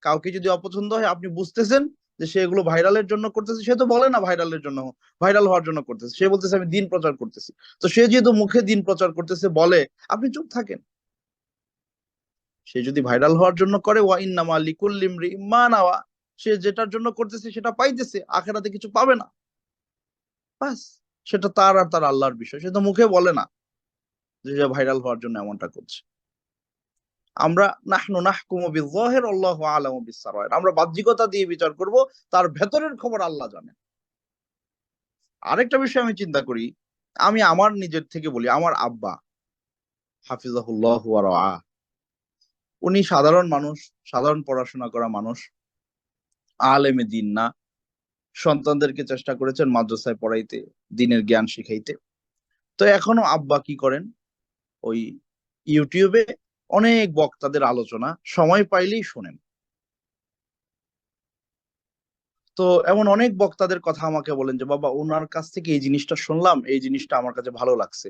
কাউকে যদি অপছন্দ হয়, আপনি বুঝতেছেন যে সে এগুলো ভাইরালের জন্য করতেছে, সে তো বলে না ভাইরালের জন্য, ভাইরাল হওয়ার জন্য করতেছে, সে বলতেছে আমি দিন প্রচার করতেছি। তো সে যেহেতু মুখে দিন প্রচার করতেছে বলে, আপনি চুপ থাকেন। সে যদি ভাইরাল হওয়ার জন্য করে, ওয়া ইন্নামা লিকুল্লি ইমরিইম মা নাওয়া, সে যেটার জন্য করতেছে সেটা পাইতেছে, আখেরাতে কিছু পাবে না, বাস। সেটা তার আর তার আল্লাহর বিষয়, সে তো মুখে বলে না যে সে ভাইরাল হওয়ার জন্য এমনটা করছে। আমরা নাহনু নাহকুমু বিয-যাহির আল্লাহু আ'লামু বিস-সারাইর, আমরা বাহ্যিকতা দিয়ে বিচার করব, তার ভেতরের খবর আল্লাহ জানেন। আরেকটা বিষয় আমি চিন্তা করি, আমি আমার নিজের থেকে বলি, আমার আব্বা হাফিজাহুল্লাহ ওয়া রাআহ, উনি সাধারণ মানুষ, সাধারণ পড়াশোনা করা মানুষ, আলেমে দিন না। সন্তানদেরকে চেষ্টা করেছেন মাদ্রাসায় পড়াইতে, দ্বীনের জ্ঞান শিখাইতে। তো এখনো আব্বা কি করেন, ওই ইউটিউবে অনেক বক্তাদের আলোচনা সময় পাইলেই শোনেন। তো এমন অনেক বক্তাদের কথা আমাকে বলেন যে বাবা, ওনার কাছ থেকে এই জিনিসটা শুনলাম, এই জিনিসটা আমার কাছে ভালো লাগছে।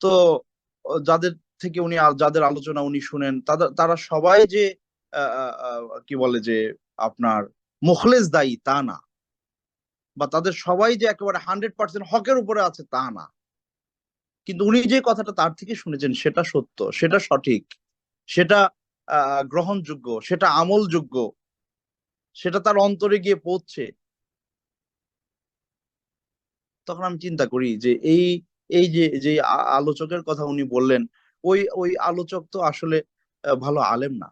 তো যাদের থেকে উনি যাদের আলোচনা উনি শুনেন, তারা সবাই যে কি বলে যে আপনার মুখলেস দায়ী তা না, বা তাদের সবাই যে একেবারে 100% হকের উপরে আছে তা না। কিন্তু উনি যে কথাটা তার থেকে শুনেছেন সেটা সত্য, সেটা সঠিক, সেটা গ্রহণযোগ্য, সেটা আমলযোগ্য, সেটা তার অন্তরে গিয়ে পৌঁছে। তখন আমি চিন্তা করি যে এই এই যে যে আলোচকের কথা উনি বললেন, ওই ওই আলোচক তো আসলে ভালো আলেম না,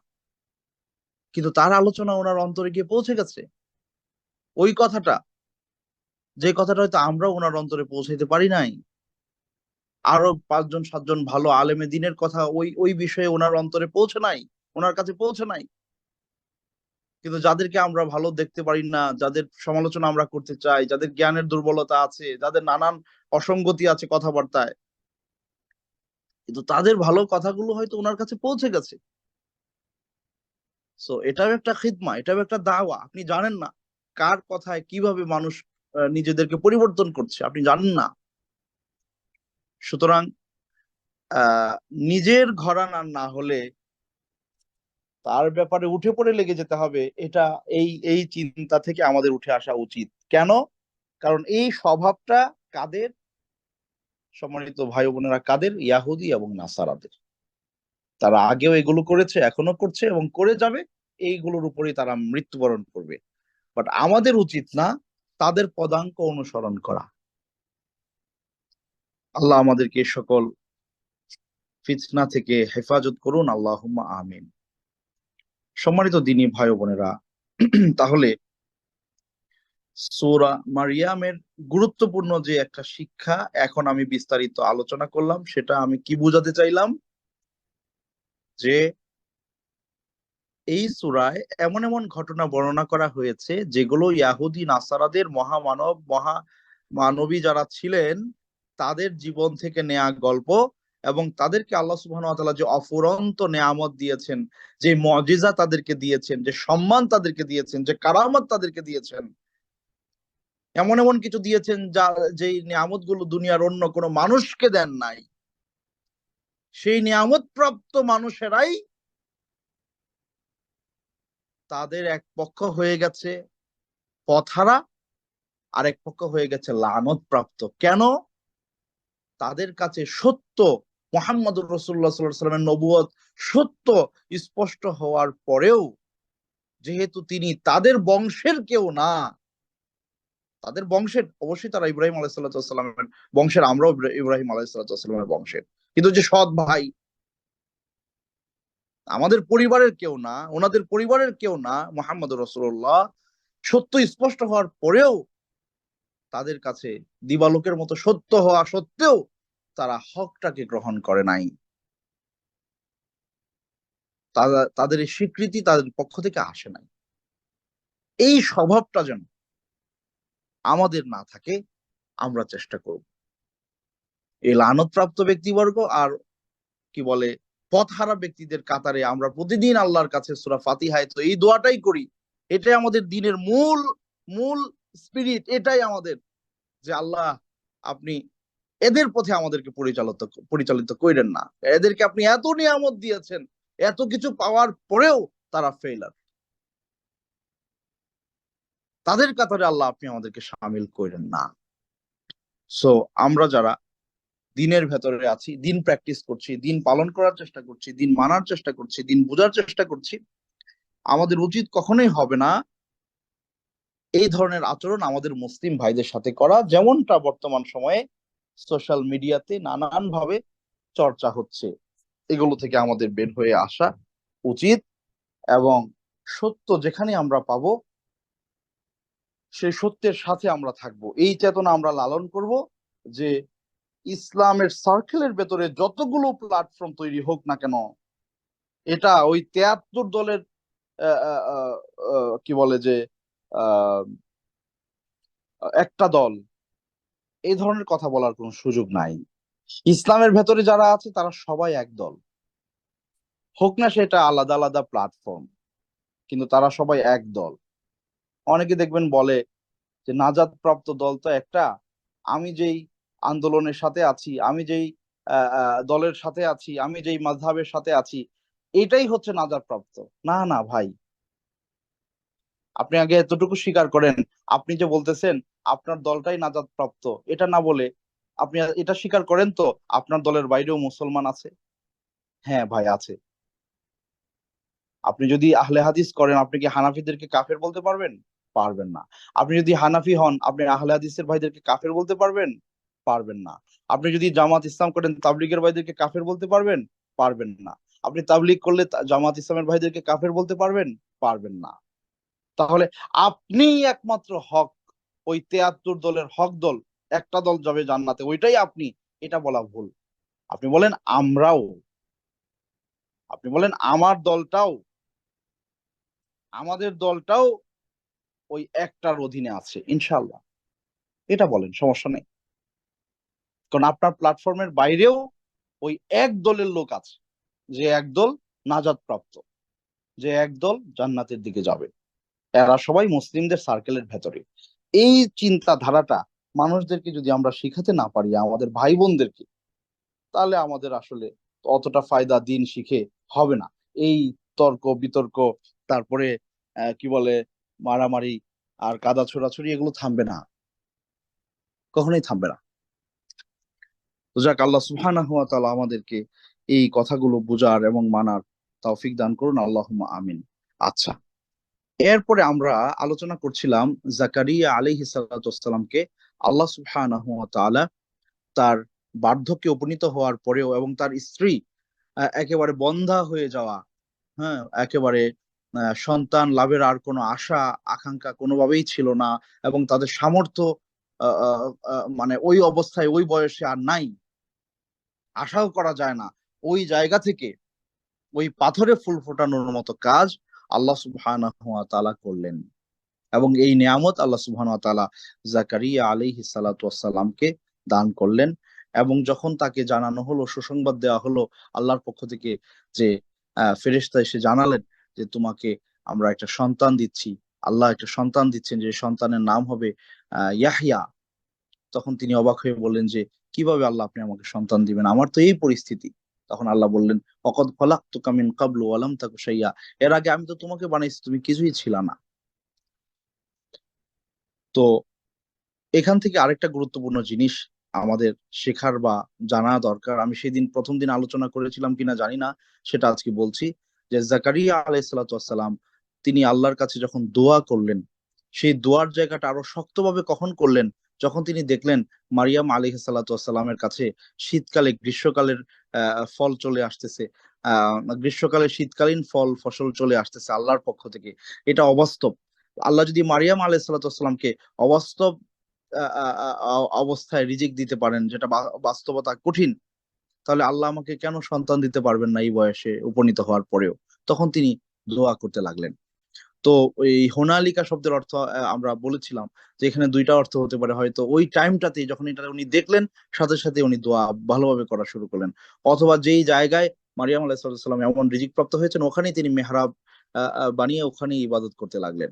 কিন্তু তার আলোচনা ওনার অন্তরে গিয়ে পৌঁছে গেছে। ওই কথাটা, যে কথাটা হয়তো আমরা ওনার অন্তরে পৌঁছাইতে পারি নাই, আরো 5 জন 7 জন ভালো আলেমে দ্বীনের কথা ওই ওই বিষয়ে ওনার অন্তরে পৌঁছে নাই, ওনার কাছে পৌঁছে নাই। কিন্তু যাদেরকে আমরা ভালো দেখতে পারি না, যাদের সমালোচনা আমরা করতে চাই, যাদের জ্ঞানের দুর্বলতা আছে, যাদের নানান অসঙ্গতি আছে কথাবার্তায়, কিন্তু তাদের ভালো কথাগুলো হয়তো ওনার কাছে পৌঁছে গেছে। সো এটাও একটা খিদমা, এটাও একটা দাওয়া। আপনি জানেন না কার কথায় কিভাবে মানুষ নিজেদেরকে পরিবর্তন করছে, আপনি জানেন না। সুতরাং আহ নিজের ঘরানা না হলে তার ব্যাপারে উঠে পড়ে লেগে যেতে হবে, এটা এই এই চিন্তা থেকে আমাদের উঠে আসা উচিত। কেন? কারণ এই স্বভাবটা কাদের? সম্মানিত ভাই বোনেরা, কাদের? ইয়াহুদি এবং নাসারাদের। তারা আগেও এগুলো করেছে, এখনো করছে এবং করে যাবে। এইগুলোর উপরেই তারা মৃত্যুবরণ করবে। বাট আমাদের উচিত না তাদের পদাঙ্ক অনুসরণ করা। আল্লাহ আমাদেরকে সকল ফিতনা থেকে হেফাজত করুন, আল্লাহুম্মা আমিন। সম্মানিত দিনী ভাই বোনেরা, তাহলে সূরা মারিয়ামের গুরুত্বপূর্ণ যে একটা শিক্ষা এখন আমি বিস্তারিত আলোচনা করলাম, সেটা আমি কি বোঝাতে চাইলাম, যে এই সূরায় এমন এমন ঘটনা বর্ণনা করা হয়েছে যেগুলো ইয়াহুদি নাসারাদের মানবী যারা ছিলেন তাদের জীবন থেকে নেয়া গল্প, এবং তাদেরকে আল্লাহ সুবহানাহু ওয়া তাআলা যে অফুরন্ত নেয়ামত দিয়েছেন, যে মুজিজা তাদেরকে দিয়েছেন, যে সম্মান তাদেরকে দিয়েছেন, যে কারামত তাদেরকে দিয়েছেন, এমন এমন কিছু দিয়েছেন যা, যেই নিয়ামত গুলো দুনিয়ার অন্য কোনো মানুষকে দেন নাই। সেই নিয়ামত প্রাপ্ত মানুষেরাই তাদের এক পক্ষ হয়ে গেছে পথহারা, আর এক পক্ষ হয়ে গেছে লানত প্রাপ্ত। কেন? তাদের কাছে সত্য, মুহাম্মদুর রাসূলুল্লাহ সাল্লাল্লাহু আলাইহি ওয়াসাল্লামের নবুয়ত সত্য স্পষ্ট হওয়ার পরেও, যেহেতু তিনি তাদের বংশের কেউ না, তাদের বংশের অবশ্যই তারা ইব্রাহিম আলাইহিস সালামের বংশের, আমরাও ইব্রাহিম আলাইহিস সালামের বংশের, কিন্তু যে সৎ ভাই, আমাদের পরিবারের কেউ না, ওনাদের পরিবারের কেউ না মুহাম্মদুর রাসূলুল্লাহ, সত্য স্পষ্ট হওয়ার পরেও তাদের কাছে দিবালোকের মতো সত্য হওয়া সত্ত্বেও তারা হকটাকে গ্রহণ করে নাই। তাদের এই স্বীকৃতি তাদের পক্ষ থেকে আসে নাই। এই স্বভাবটা যেন আমাদের না থাকে আমরা চেষ্টা করব। এই লানতপ্রাপ্ত ব্যক্তিবর্গ আর কি বলে পথহারা ব্যক্তিদের কাতারে আমরা প্রতিদিন আল্লাহর কাছে সূরা ফাতিহায় তো এই দোয়াটাই করি। এটাই আমাদের দিনের মূল মূল স্পিরিট, এটাই আমাদের, যে আল্লাহ আপনি এদের পথে আমাদেরকে পরিচালিত করেন না। এদেরকে আপনি এত নিয়ামত দিয়েছেন, এত কিছু পাওয়ার পরেও তারা ফেইলার, তাদের কাতারে আল্লাহ আপনি আমাদেরকে শামিল করেন না। সো আমরা যারা দিনের ভেতরে আছি, দিন প্র্যাকটিস করছি, দিন পালন করার চেষ্টা করছি, দিন মানার চেষ্টা করছি, দিন বোঝার চেষ্টা করছি, আমাদের উচিত কখনোই হবে না এই ধরনের আচরণ আমাদের মুসলিম ভাইদের সাথে করা, যেমনটা বর্তমান সময়ে সোশ্যাল মিডিয়াতে নানান ভাবে চর্চা হচ্ছে। এগুলো থেকে আমাদের বের হয়ে আসা উচিত এবং সত্য যেখানে আমরা পাবো সেই সত্যের সাথে আমরা থাকব। এই চেতনা আমরা লালন করব যে ইসলামের সার্কেলের ভেতরে যতগুলো প্ল্যাটফর্ম তৈরি হোক না কেন, এটা ওই ৭৩ দলের কি বলে যে আহ একটা দল, এই ধরনের কথা বলার কোনো সুযোগ নাই। ইসলামের ভেতরে যারা আছে তারা সবাই এক দল, হোক না সেটা আলাদা আলাদা প্ল্যাটফর্ম, কিন্তু তারা সবাই এক দল। অনেকে দেখবেন বলে যে নাজাত প্রাপ্ত দল তো একটা, আমি যেই আন্দোলনের সাথে আছি, আমি যেই দলের সাথে আছি, আমি যেই মাযহাবের সাথে আছি, এটাই হচ্ছে নাজাত প্রাপ্ত। না না ভাই, আপনি আগে এতটুকু স্বীকার করেন, আপনি যে বলতেছেন আপনার দলটাই নাজাত প্রাপ্ত, এটা না বলে আপনি এটা স্বীকার করেন তো আপনার দলের বাইরেও মুসলমান আছে। হ্যাঁ ভাই আছে। আপনি যদি আহলে হাদিস করেন, আপনি কি হানাফিদেরকে কাফের বলতে পারবেন? পারবেন না। আপনি যদি হানাফি হন, আপনি আহলে হাদিসের ভাইদেরকে কাফের বলতে পারবেন? পারবেন না। আপনি যদি জামাত ইসলাম করেন, তাবলিগের ভাইদেরকে কাফের বলতে পারবেন? পারবেন না। আপনি তাবলিগ করলে জামাত ইসলামের ভাইদেরকে কাফের বলতে পারবেন? পারবেন না। তাহলে আপনিই একমাত্র হক, ওই ৭৩ দলের হক দল, একটা দল যাবে জান্নাতে, ওইটাই আপনি, এটা বলা ভুল। আপনি বলেন আমরাও, আপনি বলেন আমার দলটাও, আমাদের দলটাও ওই একটার অধীনে আছে ইনশাআল্লাহ, এটা বলেন, সমস্যা নেই। কারণ আপনার প্ল্যাটফর্মের বাইরেও ওই এক দলের লোক আছে, যে একদল নাজাত প্রাপ্ত, যে একদল জান্নাতের দিকে যাবে। এরা সবাই মুসলিমদের সার্কেলের ভেতরে। এই চিন্তাধারাটা মানুষদেরকে যদি আমরা শিখাতে না পারি, আমাদের ভাই বোনদেরকে, তাহলে আমাদের আসলে অতটা ফায়দা দিন শিখে হবে না। এই তর্ক বিতর্ক, তারপরে কি বলে মারামারি আর কাদা ছোড়াছুড়ি, এগুলো থামবে না, কখনোই থামবে না। তো যাক, আল্লাহ সুবহানাহু ওয়া তাআলা আমাদেরকে এই কথাগুলো বোঝার এবং মানার তৌফিক দান করুন, আল্লাহুম্মা আমিন। আচ্ছা, এরপরে আমরা আলোচনা করছিলাম জাকারিয়া আলাইহিস সালাতু ওয়াস সালামকে আল্লাহ সুবহানাহু ওয়া তাআলা তার বার্ধক্যে উপনীত হওয়ার পরেও এবং তার স্ত্রী একেবারে বন্ধ্যা হয়ে যাওয়া, হ্যাঁ, একেবারে সন্তান লাভের আর কোনো আশা আকাঙ্ক্ষা কোনোভাবেই ছিল না, এবং তাদের সামর্থ্য মানে ওই অবস্থায় ওই বয়সে আর নাই, আশাও করা যায় না। ওই জায়গা থেকে ওই পাথরে ফুল ফোটানোর মতো কাজ আল্লাহ সুবহানাহু ওয়া তাআলা করলেন, এবং এই নিয়ামত আল্লাহ সুবহানাহু ওয়া তাআলা জাকারিয়া আলাইহিস সালাতু ওয়াস সালামকে দান করলেন। এবং যখন তাকে জানানো হলো, সুসংবাদ দেওয়া হলো আল্লাহর পক্ষ থেকে, যে ফেরেশতা এসে জানালেন যে তোমাকে আমরা একটা সন্তান দিচ্ছি, আল্লাহ একটা সন্তান দিচ্ছেন, যে সন্তানের নাম হবে ইয়াহইয়া। তখন তিনি অবাক হয়ে বললেন যে কিভাবে আল্লাহ আপনি আমাকে সন্তান দিবেন, আমার তো এই পরিস্থিতি। তখন আল্লাহ বললেন ওয়াকাদ খালাকতুকা মিন ক্বাবলু ওয়া লাম তাকু শাইয়্যা, এর আগে আমি তো তোমাকে বানাইছি, তুমি কিছুই ছিলা না। তো এখান থেকে আরেকটা গুরুত্বপূর্ণ জিনিস আমাদের শেখার বা জানা দরকার, আমি সেদিন প্রথম দিন আলোচনা করেছিলাম কিনা জানি না, সেটা আজকে বলছি, যে জাকারিয়া আলাইহিস সালাতু ওয়াস সালাম তিনি আল্লাহর কাছে যখন দোয়া করলেন, সেই দোয়ার জায়গাটা আরো শক্তভাবে কখন করলেন, যখন তিনি দেখলেন মারিয়াম আলাইহিস সালাতু ওয়াস সালামের কাছে শীতকালে গ্রীষ্মকালের ফল চলে আসতেছে, গ্রীষ্মকালে শীতকালীন ফল ফসল চলে আসতেছে আল্লাহর পক্ষ থেকে, এটা অবাস্তব। আল্লাহ যদি মারিয়াম আলাইহিস সালামকে অবাস্তব অবস্থায় রিজিক দিতে পারেন, যেটা বাস্তবতা কঠিন, তাহলে আল্লাহ আমাকে কেন সন্তান দিতে পারবেন না এই বয়সে উপনীত হওয়ার পরেও? তখন তিনি দোয়া করতে লাগলেন। তো এই হোনালিকা শব্দের অর্থ আমরা বলেছিলাম যে এখানে দুইটা অর্থ হতে পারে, হয়তো ওই টাইমটাতে যখন এটা উনি দেখলেন সাথে সাথে উনি দোয়া ভালোভাবে করা শুরু করলেন, অথবা যেই জায়গায় মারিয়াম আলাইহিস সালাম এমন রিজিক প্রাপ্ত হয়েছেন ওখানেই তিনি মেহরাব বানিয়ে ওখানেই ইবাদত করতে লাগলেন।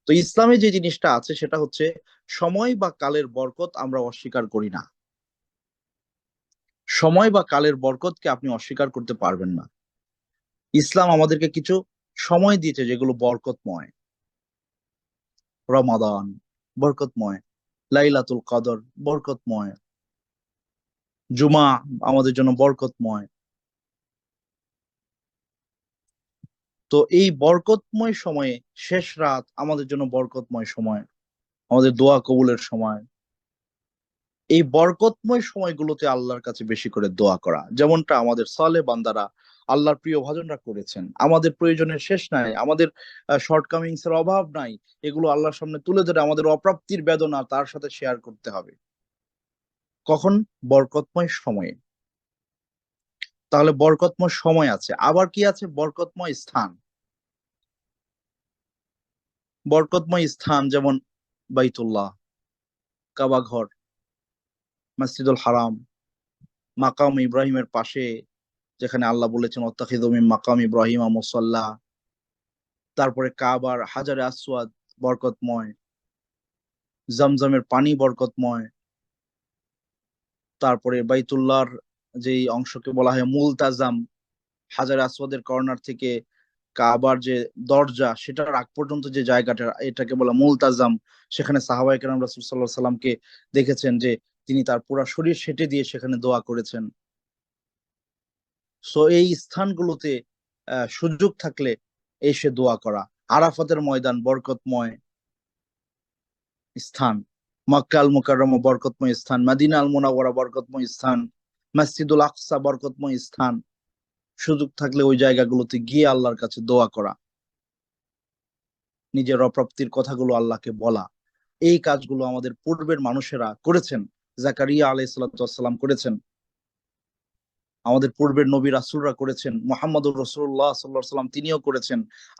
তো ইসলামে যে জিনিসটা আছে সেটা হচ্ছে সময় বা কালের বরকত আমরা অস্বীকার করি না। সময় বা কালের বরকতকে আপনি অস্বীকার করতে পারবেন না। ইসলাম আমাদেরকে কিছু সময় দিয়েছে যেগুলো বরকতময়। রমাদান বরকতময়, লাইলাতুল কদর বরকতময়, জুমা আমাদের জন্য বরকতময়। তো এই বরকতময় সময়ে শেষ রাত আমাদের জন্য বরকতময় সময়, আমাদের দোয়া কবুলের সময়। এই বরকতময় সময়গুলোতে আল্লাহর কাছে বেশি করে দোয়া করা, যেমনটা আমাদের সালেহ বান্দারা আল্লাহর প্রিয় ভাজনরা করেছেন। আমাদের প্রয়োজনের শেষ নাই, আমাদের শর্টকামিংস এর অভাব নাই, এগুলো আল্লাহর সামনে তুলে ধরে আমাদের অপ্রাপ্তির বেদনা তার সাথে শেয়ার করতে হবে। কখন? বরকতময় সময়ে। তাহলে বরকতময় সময় আছে, আবার কি আছে? বরকতময় স্থান। বরকতময় স্থান যেমন বাইতুল্লাহ, কাবা ঘর, মসজিদুল হারাম, মাকাম ইব্রাহিমের পাশে যেখানে আল্লাহ বলেছেন ওয়াত্তাখিযু মিন মাকাম ইব্রাহিমা মুসাল্লা। তারপরে কাবার হাজারে আসওয়াদ বরকতময়, জমজমের পানি বরকতময়। তারপরে বাইতুল্লাহর যেই অংশকে বলা হয় মুলতাজাম, হাজারে আসওয়াদের কর্নার থেকে কাবার যে দরজা সেটার আগ পর্যন্ত যে জায়গাটা, এটাকে বলা মুলতাজাম। সেখানে সাহাবায়ে কেরাম রাসূল সাল্লাল্লাহু আলাইহি সাল্লামকে দেখেছেন যে তিনি তার পুরা শরীর সেটে দিয়ে সেখানে দোয়া করেছেন। সো এই স্থানগুলোতে সুযোগ থাকলে এসে দোয়া করা। আরাফাতের ময়দান বরকতময় স্থান, মক্কা আল মুকাররমা বরকতময় স্থান, মদিনা আল মুনাওয়ারা বরকতময় স্থান, মসজিদুল আকসা বরকতময় স্থান। সুযোগ থাকলে ওই জায়গাগুলোতে গিয়ে আল্লাহর কাছে দোয়া করা, নিজের অপ্রাপ্তির কথাগুলো আল্লাহকে বলা। এই কাজগুলো আমাদের পূর্বের মানুষেরা করেছেন। জাকারিয়া আলাইহিস সালাম করেছেন, আমাদের পূর্বের নবী রাসূলরা করেছেন, মুহাম্মদুর রাসূলুল্লাহ সাল্লাল্লাহু আলাইহি সাল্লাম তিনিও করেছেন।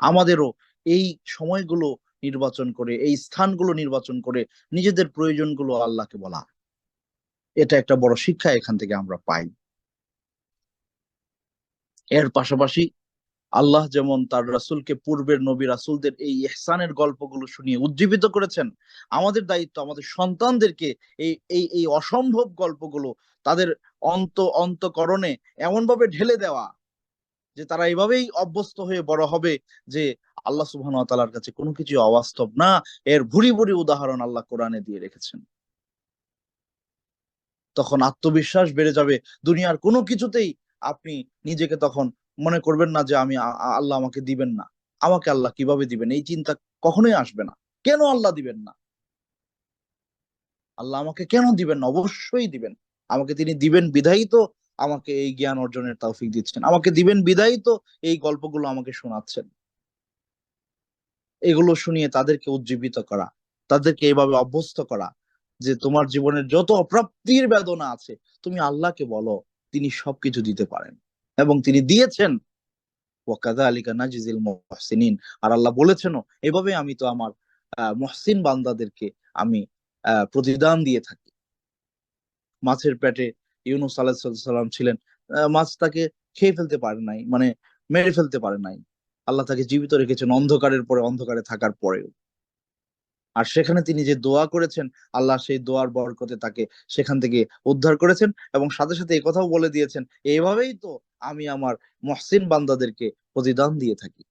আমাদেরও এই সময়গুলো নির্বাচন করে, এই স্থানগুলো নির্বাচন করে নিজেদের প্রয়োজনগুলো আল্লাহকে বলা, এটা একটা বড় শিক্ষা এখান থেকে আমরা পাই। এর পাশাপাশি আল্লাহ যেমন তার রাসূলকে পূর্বের নবী রাসূলদের এই ইহসানের গল্পগুলো শুনিয়ে উজ্জীবিত করেছেন, আমাদের দায়িত্ব আমাদের সন্তানদেরকে এই অসম্ভব গল্পগুলো তাদের অন্তকরণে এমন ভাবে ঢেলে দেওয়া যে তারা এইভাবেই অভ্যস্ত হয়ে বড় হবে যে আল্লাহ সুবহানাহু ওয়া তাআলার কাছে কোনো কিছু অবাস্তব না। এর ভুরি ভুরি উদাহরণ আল্লাহ কোরআনে দিয়ে রেখেছেন। তখন আত্মবিশ্বাস বেড়ে যাবে। দুনিয়ার কোনো কিছুতেই আপনি নিজেকে তখন মনে করবেন না যে আমি আল্লাহ আমাকে দিবেন না, আমাকে আল্লাহ কিভাবে দিবেন, এই চিন্তা কখনোই আসবে না। কেন আল্লাহ দিবেন না? আল্লাহ আমাকে কেন দিবেন না? অবশ্যই দিবেন। আমাকে তিনি দিবেন বিধায়ী তো আমাকে এই জ্ঞান অর্জনের তৌফিক দিচ্ছেন, আমাকে দিবেন বিধায়ী তো এই গল্পগুলো আমাকে শোনাচ্ছেন। এগুলো শুনিয়ে তাদেরকে উজ্জীবিত করা, তাদেরকে এইভাবে অভ্যস্ত করা যে তোমার জীবনের যত অপ্রাপ্তির বেদনা আছে তুমি আল্লাহকে বলো, তিনি সবকিছু দিতে পারেন এবং তিনি দিয়েছেন। ওয়াকাযালিকা নাজিজিল মুহসিনিন। আর আল্লাহ বলেছেনও, এভাবে আমি তো আমার মুহসিন বান্দাদেরকে আমি প্রতিদান দিয়ে থাকি। মাছের পেটে ইউনূস আলাইহিস সালাম ছিলেন, মাছ তাকে খেয়ে ফেলতে পারে নাই, মানে মেরে ফেলতে পারে নাই। আল্লাহ তাকে জীবিত রেখেছেন অন্ধকারের পরে, অন্ধকারে থাকার পরেও। আর সেখানে তিনি যে দোয়া করেছেন, আল্লাহ সেই দোয়ার বরকতে তাকে সেখান থেকে উদ্ধার করেছেন এবং সাথে সাথে এই কথাও বলে দিয়েছেন, এইভাবেই তো আমি আমার মুহসিন বান্দাদেরকে প্রতিদান দিয়ে থাকি।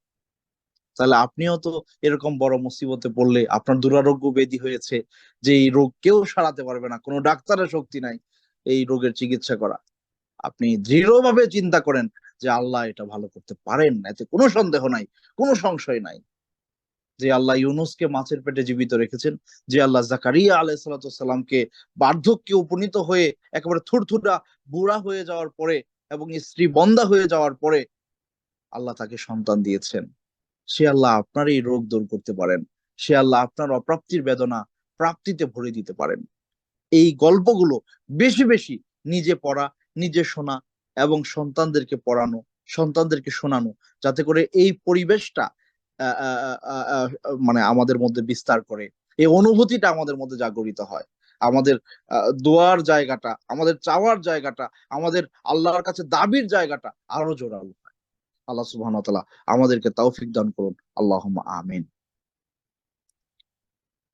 তাহলে আপনিও তো এরকম বড় মুসিবতে পড়লে, আপনার দুরারোগ্য ব্যাধি হয়েছে যে এই রোগ কেউ সারাতে পারবে না, কোনো ডাক্তারের শক্তি নাই এই রোগের চিকিৎসা করা, আপনি দৃঢ়ভাবে চিন্তা করেন যে আল্লাহ এটা ভালো করতে পারেন, এতে কোনো সন্দেহ নাই, কোনো সংশয় নাই। যে আল্লাহ ইউনূসকে মাছের পেটে জীবিত রেখেছেন, যে আল্লাহ জাকারিয়া আলাইহিস সালামকে বার্ধক্যে উপনীত হয়ে একেবারে থুরথুরা বুড়া হয়ে যাওয়ার পরে এবং স্ত্রী বন্ধা হয়ে যাওয়ার পরে, আল্লাহ তাকে সন্তান দিয়েছেন, সে আল্লাহ আপনার এই রোগ দূর করতে পারেন। সে আল্লাহ আপনার অপ্রাপ্তির বেদনা প্রাপ্তিতে ভরে দিতে পারেন। এই গল্পগুলো বেশি বেশি নিজে পড়া, নিজে শোনা এবং সন্তানদেরকে পড়ানো, সন্তানদেরকে শোনানো, যাতে করে এই পরিবেশটা আহ, আহ, আহ, আহ, মানে আমাদের মধ্যে বিস্তার করে, এই অনুভূতিটা আমাদের মধ্যে জাগরিত হয়। আমাদের দোয়ার জায়গাটা, আমাদের চাওয়ার জায়গাটা, আমাদের আল্লাহর কাছে দাবির জায়গাটা আরো জোরালো হয়। আল্লাহ সুবহানাহু ওয়া তাআলা আমাদেরকে তৌফিক দান করুন, আল্লাহুম্মা আমিন।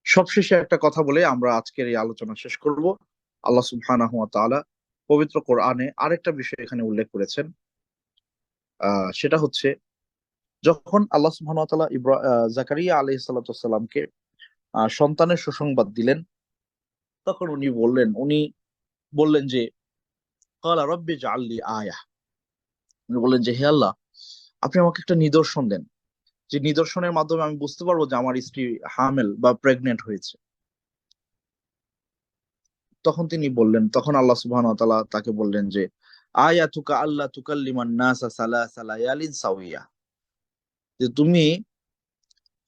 সবশেষে একটা কথা বলে আমরা আজকের এই আলোচনা শেষ করব। আল্লাহ সুবহানাহু ওয়া তাআলা পবিত্র কোরআনে আরেকটা বিষয় এখানে উল্লেখ করেছেন। সেটা হচ্ছে, যখন আল্লাহ সুবহানাহু ওয়া তাআলা জাকারিয়া আলাইহিস সালাতু ওয়াস সালামকে সন্তানের সুসংবাদ দিলেন, তখন উনি বললেন যে ক্বালা রাব্বি ইজআললি আয়া। উনি বললেন যে হে আল্লাহ, আপনি আমাকে একটা নিদর্শন দেন, যে নিদর্শনের মাধ্যমে আমি বুঝতে পারবো যে আমার স্ত্রী হামেল বা প্রেগনেন্ট হয়েছে। তখন আল্লাহ সুবহানাহু ওয়া তাআলা তাকে বললেন যে আয়াতুকা আল্লাহ তুকাল্লিমান নাসা সালাসা লায়ালিন সাওয়িয়া, যে তুমি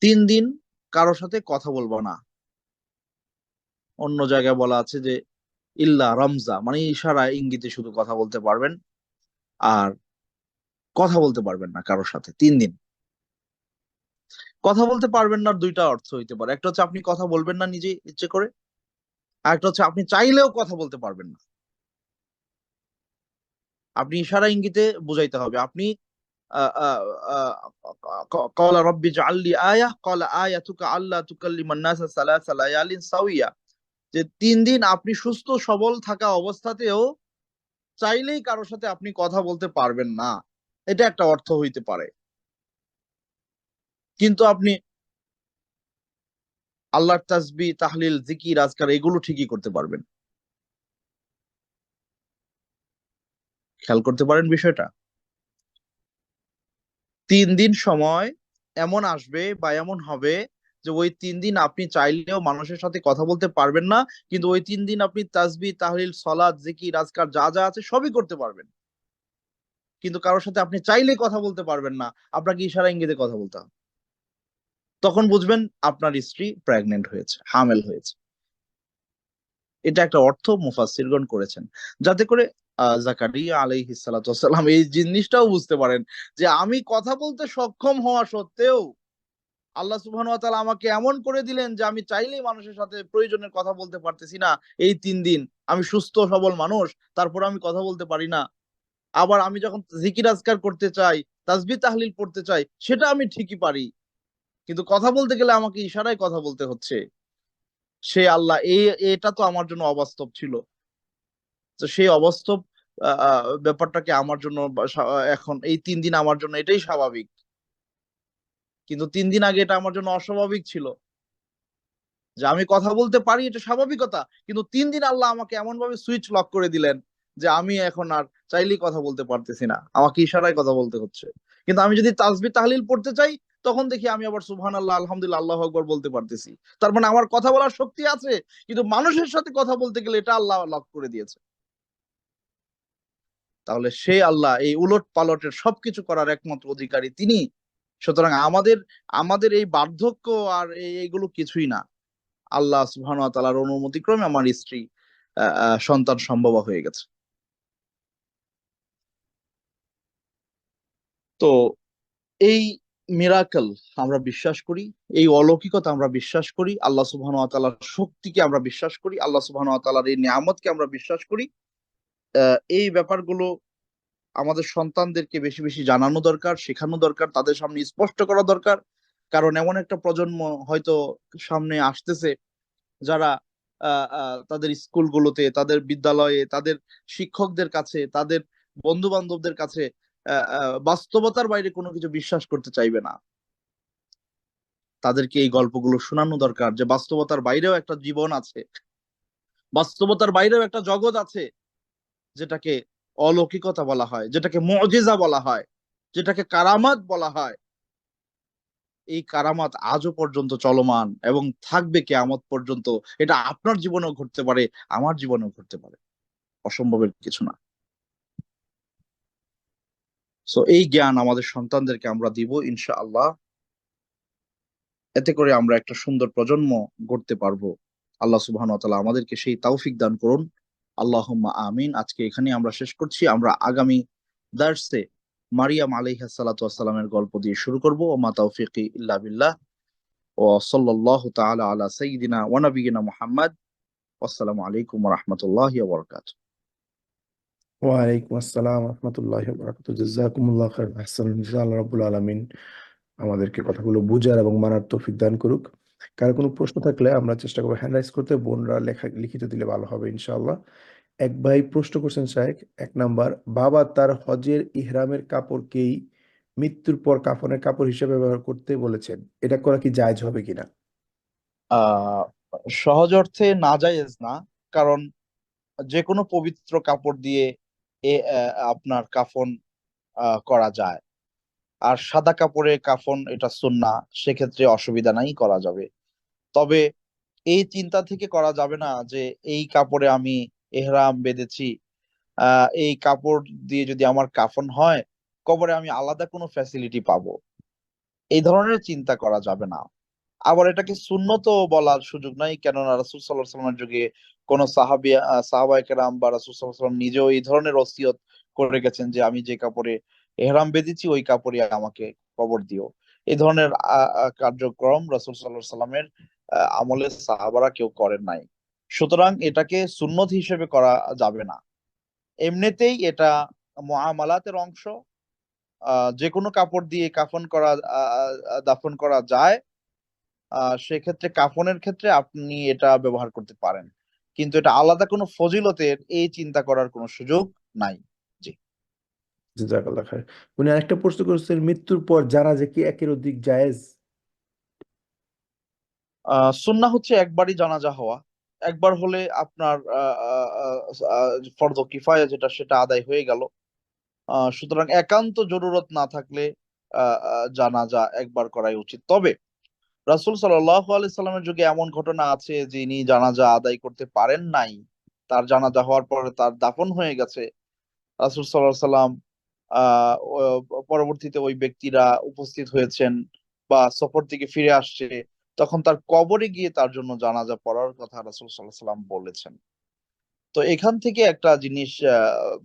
3 দিন কারোর সাথে কথা বলবো না। অন্য জায়গায় বলা আছে যে ইল্লা রমজা, মানে ইশারা ইঙ্গিতে শুধু কথা বলতে পারবেন, আর কথা বলতে পারবেন না কারোর সাথে 3 দিন। কথা বলতে পারবেন না দুইটা অর্থ হইতে পারে, একটা হচ্ছে আপনি কথা বলবেন না নিজে ইচ্ছে করে, আর একটা হচ্ছে আপনি চাইলেও কথা বলতে পারবেন না। আপনি ইশারা ইঙ্গিতে বুঝাইতে হবে। আপনি قال رب اجعل لي آية قال آيتك ألا تكلم الناس 3 ليال سويا, যে 3 দিন আপনি সুস্থ সবল থাকা অবস্থাতেও চাইলেই কারোর সাথে আপনি কথা বলতে পারবেন না, এটা একটা অর্থ হইতে পারে। কিন্তু আপনি আল্লাহর তাসবিহ, তাহলিল, জিকির, আজকার এগুলো ঠিকই করতে পারবেন। খেয়াল করতে পারেন বিষয়টা। 3 দিন সময় এমন আসবে বা এমন হবে যে ওই 3 দিন আপনি চাইলেও মানুষের সাথে কথা বলতে পারবেন না, কিন্তু ওই 3 দিন আপনি তাসবিহ, তাহলিল, সলাত, জিকির, আজকার যা যা আছে সবই করতে পারবেন। কিন্তু কারোর সাথে আপনি চাইলে কথা বলতে পারবেন না, আপনাকে ইশারা ইঙ্গিতে কথা বলতে হবে। তখন বুঝবেন আপনার স্ত্রী প্রেগনেন্ট হয়েছে, হামেল হয়েছে। এটা একটা অর্থ মুফাসসিরগণ করেছেন, যাতে করে জাকারিয়া আলাইহিস সালাতু ওয়াস সালাম এই জিনিসটাও বুঝতে পারেন যে আমি কথা বলতে সক্ষম হওয়া সত্ত্বেও আল্লাহ সুবহানাহু ওয়া তাআলা আমাকে এমন করে দিলেন যে আমি চাইলেই মানুষের সাথে প্রয়োজনের কথা বলতে পারতেছি না। এই 3 দিন আমি সুস্থ সবল মানুষ, তারপর আমি কথা বলতে পারি না। আবার আমি যখন জিকির আজকার করতে চাই, তাসবিহ তাহলিল পড়তে চাই, সেটা আমি ঠিকই পারি, কিন্তু কথা বলতে গেলে আমাকে ইশারায় কথা বলতে হচ্ছে। সে আল্লাহ, এটা তো আমার জন্য অবাস্তব ছিল। তো সেই অবাস্তব ব্যাপারটাকে আমার জন্য এখন এই 3 দিন আমার জন্য এটাই স্বাভাবিক, কিন্তু 3 দিন আগে এটা আমার জন্য অস্বাভাবিক ছিল। যে আমি কথা বলতে পারি এটা স্বাভাবিকতা, কিন্তু 3 দিন আল্লাহ আমাকে এমন ভাবে সুইচ লক করে দিলেন যে আমি এখন আর চাইলেই কথা বলতে পারতেছি না, আমাকে ইশারায় কথা বলতে হচ্ছে। কিন্তু আমি যদি তাসবিহ তাহলিল পড়তে চাই, তখন দেখি আমি আবার সুবহানাল্লাহ, আলহামদুলিল্লাহ, আল্লাহু আকবার বলতে পারতেছি। তার মানে আমার কথা বলার শক্তি আছে, কিন্তু মানুষের সাথে কথা বলতে গেলে এটা আল্লাহ লক করে দিয়েছে। তাহলে সেই আল্লাহ এই উলট পালটের সবকিছু করার একমাত্র অধিকারী তিনি। সুতরাং আমাদের আমাদের এই বার্ধক্য আর এইগুলো কিছুই না। আল্লাহ সুবহানাহু ওয়া তাআলার অনুমতি ক্রমে আমার স্ত্রী সন্তান সম্ভবা হয়ে গেছে। তো এই মিরাকল আমরা বিশ্বাস করি, এই অলৌকিকতা আমরা বিশ্বাস করি, আল্লাহ সুবহানাহু ওয়া তাআলার শক্তিকে আমরা বিশ্বাস করি, আল্লাহ সুবহানাহু ওয়া তাআলার এই নিয়ামতকে আমরা বিশ্বাস করি। এই ব্যাপারগুলো আমাদের সন্তানদেরকে বেশি বেশি জানানো দরকার, শেখানো দরকার, তাদের সামনে স্পষ্ট করা দরকার। কারণ এমন একটা প্রজন্ম হয়তো সামনে আসতেছে, যারা তাদের স্কুলগুলোতে, তাদের বিদ্যালয়ে, তাদের শিক্ষকদের কাছে, তাদের বন্ধু বান্ধবদের কাছে বাস্তবতার বাইরে কোনো কিছু বিশ্বাস করতে চাইবে না। তাদেরকে এই গল্পগুলো শোনানো দরকার যে বাস্তবতার বাইরেও একটা জীবন আছে, বাস্তবতার বাইরেও একটা জগৎ আছে, যেটাকে অলৌকিকতা বলা হয়, যেটাকে মুজিজা বলা হয়, যেটাকে কারামাত বলা হয়। এই কারামাত আজও পর্যন্ত চলমান এবং থাকবে কিয়ামত পর্যন্ত। এটা আপনার জীবনেও ঘটতে পারে, আমার জীবনেও ঘটতে পারে, অসম্ভবের কিছু না। সো এই জ্ঞান আমাদের সন্তানদেরকে আমরা দিব ইনশাআল্লাহ। এতে করে আমরা একটা সুন্দর প্রজন্ম গড়তে পারবো। আল্লাহ সুবহানাহু ওয়া তাআলা আমাদেরকে সেই তৌফিক দান করুন। আল্লাহুম্মা আমিন। আজকে এখানেই আমরা শেষ করছি। আমরা আগামী দার্সে মারিয়াম আলাইহিস সালাতু ওয়াস সালামের গল্প দিয়ে শুরু করব। ওয়া মা তাওফিকি ইল্লা বিল্লাহ। ওয়া সাল্লাল্লাহু তাআলা আলা সাইয়্যিদিনা ওয়া নাবিয়িনা মুহাম্মদ। আসসালামু আলাইকুম ওয়া রাহমাতুল্লাহি ওয়া বারাকাতুহু। ওয়ালাইকুম আসসালাম রহমতুল্লাহ বারাকাতু। জাযাকুমুল্লাহ খাইর, আহসানুল্লাহ। আল্লাহ রাব্বুল আলামিন আমাদেরকে কথাগুলো বুঝার এবং মানার তৌফিক দান করুক। কারো কোনো প্রশ্ন থাকলে আমরা চেষ্টা করবো হ্যান্ড রাইজ করতে, বোনরা লেখা লিখিত দিলে ভালো হবে ইনশাআল্লাহ। এক ভাই প্রশ্ন করছেন শাহেখ, 1 নাম্বার, বাবা তার হজের ইহরামের কাপড়কেই মৃত্যুর পর কাফনের কাপড় হিসেবে ব্যবহার করতে বলেছেন, এটা করা কি জায়েজ হবে কিনা? আহ সহজ অর্থে নাজায়েজ না, কারণ যে কোনো পবিত্র কাপড় দিয়ে আপনার কাফন করা যায়। আর সাদা কাপড়ে কাফন এটা সুন্নাহ, সেক্ষেত্রে অসুবিধা নাই, করা যাবে। তবে এই চিন্তা থেকে করা যাবে না যে এই কাপড়ে আমি এহরাম বেঁধেছি, এই কাপড় দিয়ে যদি আমার কাফন হয়, কবরে আমি আলাদা কোনো ফ্যাসিলিটি পাবো, এই ধরনের চিন্তা করা যাবে না। আবার এটাকে সুন্নত বলার সুযোগ নাই, কেননা রাসূল সাল্লাল্লাহু আলাইহি ওয়াসাল্লামের যুগে কোন সাহাবায়ে কেরাম বা রাসূল সাল্লাল্লাহু আলাইহি ওয়াসাল্লাম নিজেও এই ধরনের ওসিয়ত করে গেছেন যে আমি যে কাপড়ে ইহরাম বেঁধেছি ওই কাপড়ে আমাকে কবর দিও। এই ধরনের কার্যক্রম রাসূল সাল্লাল্লাহু আলাইহি ওয়াসাল্লামের আমলে সাহাবারা কেউ করেন নাই। সুতরাং এটাকে সুন্নত হিসেবে করা যাবে না। এমনিতেই এটা মুআমালাতের অংশ। যে কোনো কাপড় দিয়ে কাফন করা, দাফন করা যায়। সেক্ষেত্রে কাফনের ক্ষেত্রে আপনি এটা ব্যবহার করতে পারেন, কিন্তু এটা আলাদা কোনো ফজিলতের এই চিন্তা করার কোনো সুযোগ নাই। জি। জাযাকাল্লাহ খাইর। উনি আরেকটা প্রশ্ন করেছেন, মৃত্যুর পর জানাজা কি একের অধিক জায়েজ? সুন্নাহ হচ্ছে একবারই জানাজা হওয়া। একবার হলে আপনার ফরজ কিফায়া যেটা, সেটা আদায় হয়ে গেল। সুতরাং একান্ত জরুরত না থাকলে জানাজা একবার করাই উচিত। তবে রাসূল সাল্লাল্লাহু আলাইহি সাল্লামের যুগে এমন ঘটনা আছে যিনি জানাজা আদায় করতে পারেন নাই। তার জানাজা হওয়ার পরে তার দাফন হয়ে গেছে। রাসূল সাল্লাল্লাহু আলাইহি সাল্লাম পরবর্তীতে ওই ব্যক্তিরা উপস্থিত হয়েছেন বা সফর থেকে ফিরে আসছে, তখন তার কবরে গিয়ে তার জন্য জানাজা পড়ার কথা রাসূল সাল্লাল্লাহু আলাইহি সাল্লাম বলেছেন। তো এখান থেকে একটা জিনিস,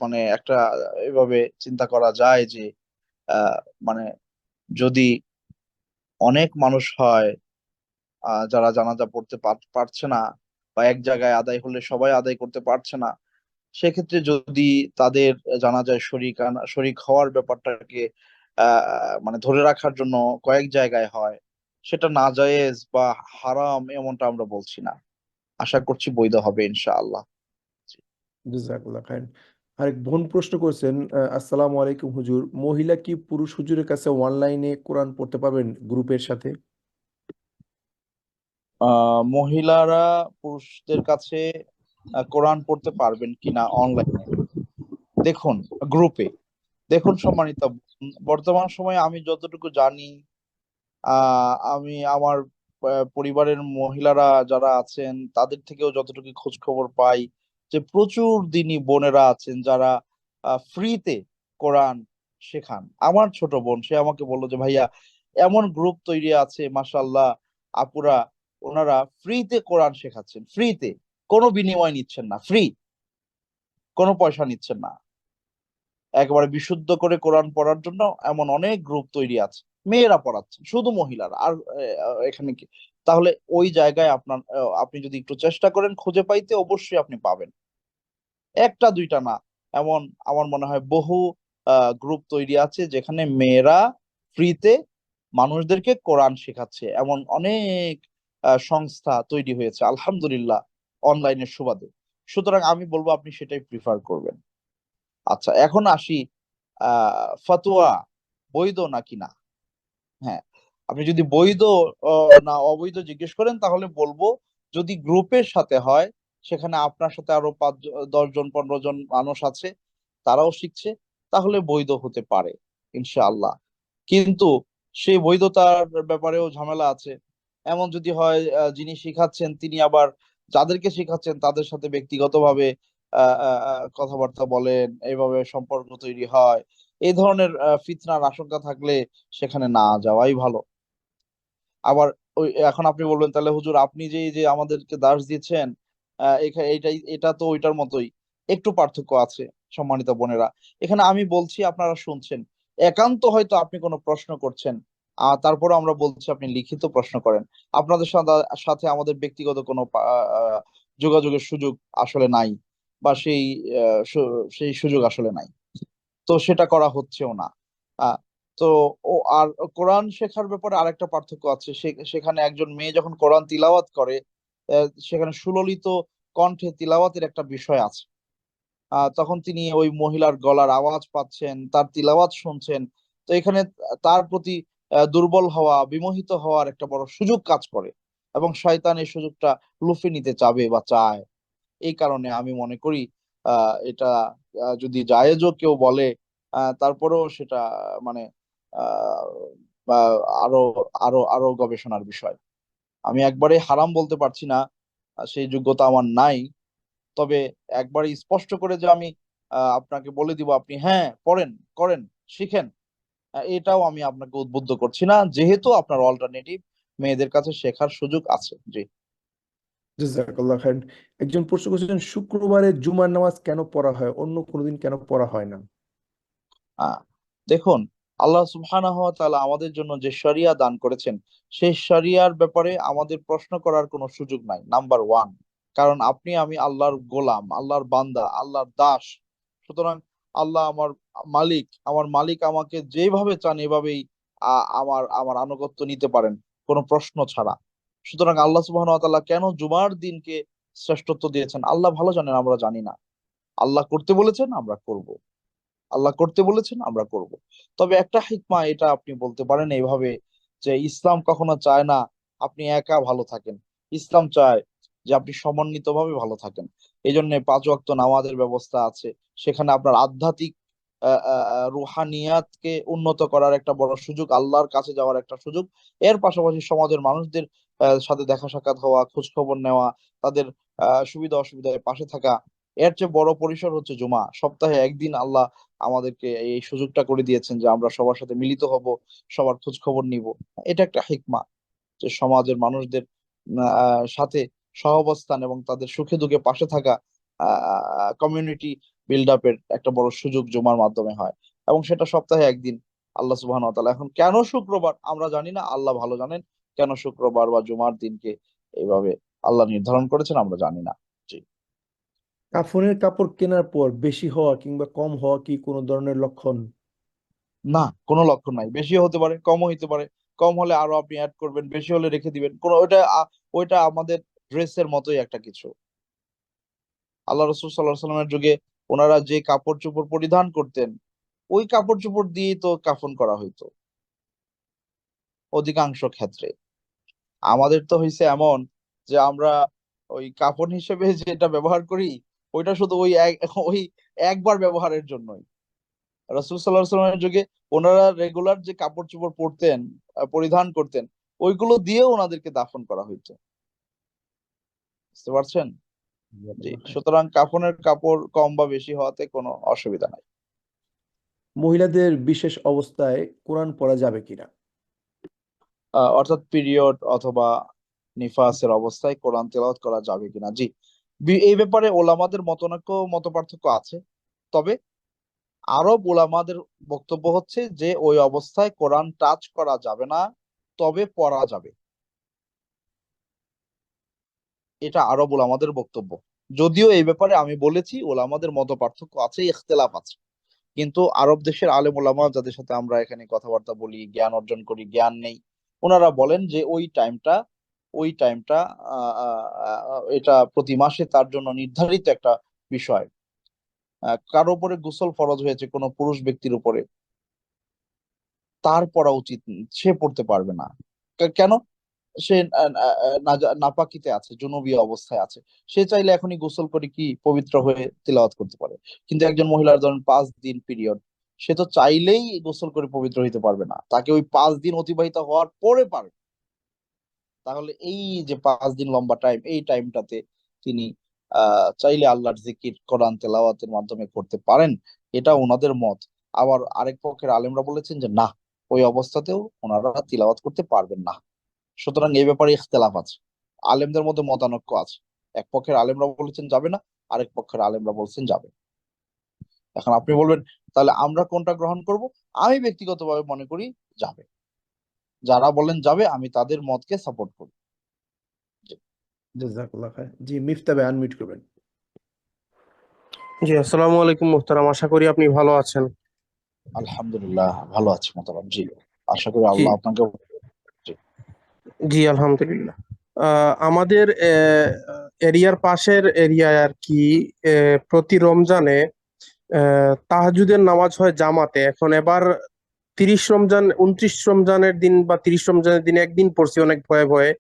মানে একটা এভাবে চিন্তা করা যায় যে আহ, মানে যদি অনেক মানুষ হয় যারা জানাজা পড়তে পারছে না, বা এক জায়গায় আদায় হলে সবাই আদায় করতে পারছে না, সেক্ষেত্রে যদি তাদের জানাজায় শরিক হওয়ার ব্যাপারটাকে মানে ধরে রাখার জন্য কয়েক জায়গায় হয়, সেটা নাজায়েজ বা হারাম এমনটা আমরা বলছি না। আশা করছি বৈধ হবে ইনশাআল্লাহ। জাযাকাল্লাহ খাইর। আরেক বোন প্রশ্ন করেছেন, আসসালামু আলাইকুম হুজুর, মহিলা কি পুরুষ হুজুরের কাছে অনলাইনে কোরআন পড়তে পারবেন গ্রুপের সাথে? মহিলারা পুরুষদের কাছে কোরআন পড়তে পারবেন কিনা অনলাইনে? দেখুন, গ্রুপে দেখুন সম্মানিত বোন, বর্তমান সময়ে আমি যতটুকু জানি, আমি আমার পরিবারের মহিলারা যারা আছেন তাদের থেকেও যতটুকু খোঁজ খবর পাই, যে প্রচুর দিনী বোনেরা আছেন যারা ফ্রিতে কোরআন শেখান। আমার ছোট বোন সে আমাকে বললো যে ভাইয়া, এমন গ্রুপ তৈরি আছে মাশাআল্লাহ, আপুরা ওনারা ফ্রিতে কোরআন শেখাচ্ছেন, ফ্রিতে, কোনো বিনিময় নিচ্ছেন না, ফ্রি, কোনো পয়সা নিচ্ছেন না, একেবারে বিশুদ্ধ করে কোরআন পড়ার জন্য এমন অনেক গ্রুপ তৈরি আছে। মেয়েরা পড়াচ্ছে, শুধু মহিলারা। আর এখানে কি, তাহলে ওই জায়গায় আপনি যদি একটু চেষ্টা করেন খুঁজে পাইতে, অবশ্যই আপনি পাবেন। একটা দুইটা না, এমন আমার মনে হয় বহু গ্রুপ তৈরি আছে যেখানে মেয়েরা ফ্রিতে মানুষদেরকে কোরআন শেখাচ্ছে। এমন অনেক সংস্থা তৈরি হয়েছে আলহামদুলিল্লাহ, অনলাইনের সুবাদে। সুতরাং আমি বলবো আপনি সেটাই প্রিফার করবেন। আচ্ছা, এখন আসি ফতোয়া বৈধ নাকি না। হ্যাঁ, আপনি যদি বৈধ না অবৈধ জিজ্ঞেস করেন, তাহলে বলবো যদি গ্রুপের সাথে হয়, সেখানে আপনার সাথে আরো 5 10 জন 15 জন মানুষ আছে, তারাও শিখছে, তাহলে বৈধ হতে পারে ইনশাআল্লাহ। কিন্তু সেই বৈধতার ব্যাপারেও ঝামেলা আছে। এমন যদি হয় যিনি শিখাচ্ছেন তিনি আবার যাদেরকে শিখাচ্ছেন তাদের সাথে ব্যক্তিগতভাবে কথাবার্তা বলেন, এইভাবে সম্পর্ক তৈরি হয়, এই ধরনের ফিতনার আশঙ্কা থাকলে সেখানে না যাওয়াই ভালো। আবার ওই এখন আপনি বলবেন তাহলে হুজুর আপনি যে এই যে আমাদেরকে দার্স দিচ্ছেন এটা তো ওইটার মতোই, একটু পার্থক্য আছে সম্মানিত বোনেরা। এখানে আমি বলছি আপনারা শুনছেন, একান্ত হয়তো আপনি কোনো প্রশ্ন করছেন, তারপরে আমরা বলছি আপনি লিখিত প্রশ্ন করেন। আপনাদের সাথে সাথে আমাদের ব্যক্তিগত কোনো যোগাযোগের সুযোগ আসলে নাই, বা সেই সুযোগ আসলে নাই, তো সেটা করা হচ্ছেও না। আহ, তো আর কোরআন শেখার ব্যাপারে আরেকটা পার্থক্য আছে, সেখানে একজন মেয়ে যখন কোরআন তিলাওয়াত করে, সেখানে সুললিত কণ্ঠে তিলাওয়াতের একটা বিষয় আছে। তখন তিনি ওই মহিলার গলার আওয়াজ পাচ্ছেন, তার তিলাওয়াত শুনছেন। তো এখানে তার প্রতি দুর্বল হওয়া, বিমোহিত হওয়ার একটা বড় সুযোগ কাজ করে, এবং শয়তান এই সুযোগটা লুফে নিতে চাবে বা চায়। এই কারণে আমি মনে করি এটা যদি জায়েজও কেউ বলে, তারপরেও সেটা মানে আহ, বা আরো আরো আরো গবেষণার বিষয়। আমি একবারে হারাম বলতে পারছি না, সেই যোগ্যতা আমার নাই। তবে একবারে স্পষ্ট করে যে আমি আপনাকে বলে দিব আপনি হ্যাঁ পড়েন, করেন, শিখেন, এটাও আমি আপনাকে উদ্বুদ্ধ করছি না, যেহেতু আপনার অল্টারনেটিভ মেয়েদের কাছে শেখার সুযোগ আছে। জি। জাযাকাল্লাহ খাইর। একজন প্রশ্ন করেছেন, শুক্রবারে জুমার নামাজ কেন পড়া হয়, অন্য কোনোদিন কেন পড়া হয় না? আহ দেখুন, আল্লাহ সুবহানাহু ওয়া তাআলা আমাদের জন্য যে শরিয়া দান করেছেন, সেই শরিয়ার ব্যাপারে আমাদের প্রশ্ন করার কোনো সুযোগ নাই, নাম্বার ওয়ান। কারণ আপনি আমি আল্লাহর গোলাম, আল্লাহর বান্দা, আল্লাহর দাস। সুতরাং আল্লাহ আমার মালিক, আমার মালিক আমাকে যেভাবে চান এভাবেই আমার আমার আনুগত্য নিতে পারেন, কোনো প্রশ্ন ছাড়া। সুতরাং আল্লাহ সুবহানাহু ওয়া তাআলা কেন জুমার দিনকে শ্রেষ্ঠত্ব দিয়েছেন আল্লাহ ভালো জানেন, আমরা জানি না। আল্লাহ করতে বলেছেন, আমরা করব। আল্লাহ করতে বলেছেন, আমরা করব। তবে একটা হিকমা এটা আপনি বলতে পারেন এইভাবে, যে ইসলাম কখনো চায় না আপনি একা ভালো থাকেন। ইসলাম চায় যে আপনি সমন্বিতভাবে ভালো থাকেন। এই জন্য 5 ওয়াক্ত নামাজের ব্যবস্থা আছে। সেখানে আপনার আধ্যাত্মিক রুহানিয়াতকে উন্নত করার একটা বড় সুযোগ, আল্লাহর কাছে যাওয়ার একটা সুযোগ। এর পাশাপাশি সমাজের মানুষদের সাথে দেখা সাক্ষাৎ হওয়া, খোঁজ খবর নেওয়া, তাদের সুবিধা অসুবিধায় পাশে থাকা। এর চেয়ে বড় পরিসর হচ্ছে জুমা। সপ্তাহে একদিন আল্লাহ আমাদেরকে এই সুযোগটা করে দিয়েছেন যে আমরা সবার সাথে মিলিত হব, সবার খোঁজ খবর নিব। এটা একটা হিকমা, যে সমাজের মানুষদের সাথে সহাবস্থান এবং তাদের সুখে দুঃখে পাশে থাকা, কমিউনিটি বিল্ড আপের একটা বড় সুযোগ জুমার মাধ্যমে হয়, এবং সেটা সপ্তাহে একদিন। আল্লাহ সুবহানাহু ওয়া তাআলা, এখন কেন শুক্রবার আমরা জানি না, আল্লাহ ভালো জানেন কেন শুক্রবার বা জুমার দিনকে এইভাবে আল্লাহ নির্ধারণ করেছেন, আমরা জানি না। জি। কাফনের কাপড় কেনার পর বেশি হওয়া কিংবা কম হওয়া কি কোনো ধরনের লক্ষণ? না, কোনো লক্ষণ নাই। বেশিও হতে পারে, কমও হতে পারে। কম হলে আরো আপনি অ্যাড করবেন, বেশি হলে রেখে দিবেন। কোনো ওইটা আমাদের ড্রেসের মতোই একটা কিছু। আল্লাহ রসুল সাল্লাল্লাহু আলাইহি সাল্লামের যুগে ওনারা যে কাপড় চোপড় পরিধান করতেন, ওই কাপড় চোপড় দিয়েই তো কাফন করা হইতো অধিকাংশ ক্ষেত্রে। আমাদের তো হয়েছে এমন যে আমরা ওই কাফন হিসেবে যেটা ব্যবহার করি, ওইটা শুধু ওই একবার ব্যবহারের জন্যই। রাসূল সাল্লাল্লাহু আলাইহি সাল্লামের যুগে ওনারা রেগুলার যে কাপড় চোপড় পরতেন, পরিধান করতেন, ওইগুলো দিয়ে ওনাদেরকে দাফন করা হইতো। বুঝতে পারছেন? জি। জাযাকাল্লাহ খাইর। সুতরাং কাফনের কাপড় কম বা বেশি হওয়াতে কোনো অসুবিধা নাই। মহিলাদের বিশেষ অবস্থায় কোরআন পড়া যাবে কিনা? অর্থাৎ পিরিয়ড অথবা নিফাসের অবস্থায় কোরআন তেলাওয়াত করা যাবে কিনা, জি। এই ব্যাপারে ওলামাদের মতানৈক্য, মত পার্থক্য আছে। তবে আরব ওলামাদের বক্তব্য হচ্ছে যে ওই অবস্থায় কোরআন টাচ করা যাবে না, তবে পড়া যাবে। এটা আরব ওলামাদের বক্তব্য। যদিও এই ব্যাপারে আমি বলেছি ওলামাদের মত পার্থক্য আছে, ইখতিলাফ আছে। কিন্তু আরব দেশের আলেম ওলামা যাদের সাথে আমরা এখানে কথাবার্তা বলি, জ্ঞান অর্জন করি, জ্ঞান নেই, ওনারা বলেন যে ওই টাইমটা এটা প্রতি মাসে তার জন্য নির্ধারিত একটা বিষয়। কারো উপরে গোসল ফরজ হয়েছে কোনো পুরুষ ব্যক্তির উপরে, তার পড়া উচিত, সে পড়তে পারবে না। কেন? সে নাপাকিতে আছে, জুনুবী অবস্থায় আছে। সে চাইলে এখনই গোসল করে কি পবিত্র হয়ে তিলাওয়াত করতে পারে। কিন্তু একজন মহিলার ধরেন 5 দিন পিরিয়ড, সে তো চাইলেই গোসল করে পবিত্র হইতে পারবে না, তাকে ওই 5 দিন অতিবাহিত হওয়ার পরে পারবে। তাহলে এই যে 5 দিন লম্বা টাইম, এই টাইমটাতে তিনি চাইলে আল্লাহর জিকির কোরআন তেলাওয়াতের মাধ্যমে করতে পারেন। এটা ওনাদের মত। আবার আরেক পক্ষের আলেমরা বলেছেন যে না, ওই অবস্থাতেও ওনারা তিলাওয়াত করতে পারবেন না। সুতরাং এই ব্যাপারে ইখতিলাফ আছে, আলেমদের মধ্যে মতানৈক্য আছে। এক পক্ষের আলেমরা বলেছেন যাবে না, আরেক পক্ষের আলেমরা বলছেন যাবে। এখন আপনি বলবেন তাহলে আমরা কোনটা গ্রহণ করব? আমি ব্যক্তিগতভাবে মনে করি যাবে। যারা বলেন যাবে আমি তাদের মতকে সাপোর্ট করি। জি। জাজাকাল্লাহ খায়ের। জি, মিফতা ভাই আনমিউট করবেন। জি, আসসালামু আলাইকুম মোহতারাম, আশা করি আপনি ভালো আছেন। আলহামদুলিল্লাহ ভালো আছি মোহতারাম। জি, আশা করি জি, আল্লাহ আপনাকে। জি। জি আলহামদুলিল্লাহ। আমাদের এরিয়ার পাশের এরিয়ায় আর কি প্রতি রমজানে তাহাজ্জুদের নামাজ হয় জামাতে। এখন এবার 30 রমজান 29 রমজানের দিন বা 30 রমজানের দিন একদিন পড়ছি অনেক ভয়ে ভয়ে,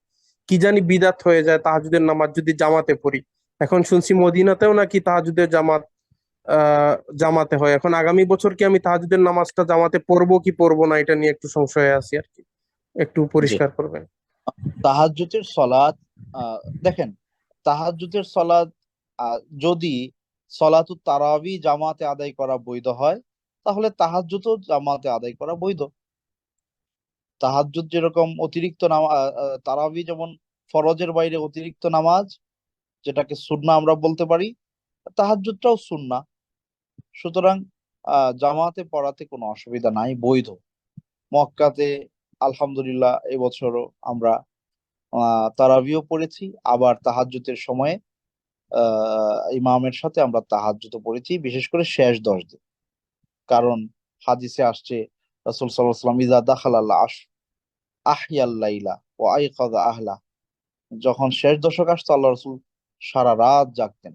কি জানি বিদাত হয়ে যায় তাহাজ্জুদের নামাজ যদি জামাতে পড়ি। এখন শুনছি মদিনাতেও নাকি তাহাজ্জুদের জামাতে হয়। এখন আগামী বছর কি আমি তাহাজ্জুদের নামাজটা জামাতে পড়বো কি পড়বো না, এটা নিয়ে একটু সংশয়ে আছি আর কি, একটু জি, পরিষ্কার করবেন। তাহাজ্জুদের সলাত, দেখেন, তাহাজ্জুদের সলাত যদি সলাতুত তারাবি জামাতে আদায় করা বৈধ হয়, তাহলে তাহাজ্জুদও জামাতে আদায় করা বৈধ। তাহাজ্জুদ যেরকম অতিরিক্ত নামাজ, তারাবি যেমন ফরজের বাইরে অতিরিক্ত নামাজ, যেটাকে সুন্নাহ আমরা বলতে পারি, তাহাজ্জুদটাও সুন্নাহ। সুতরাং জামাতে পড়াতে কোনো অসুবিধা নাই, বৈধ। মক্কাতে আলহামদুলিল্লাহ এবছরও আমরা তারাবিও পড়েছি, আবার তাহাজ্জুদের সময়ে ইমামের সাথে আমরা তাহাজ্জুদও পড়েছি, বিশেষ করে শেষ 10 দিন। কারণ হাদিসে আসছে রাসূল সাল্লাল্লাহু আলাইহি ওয়াসাল্লাম ইযা দাখালাল আহিয়াল লাইলা ওয়া আইকাযা আহলা, যখন শেষ দশক আসতো আল্লাহ রাসূল সারা রাত জাগতেন।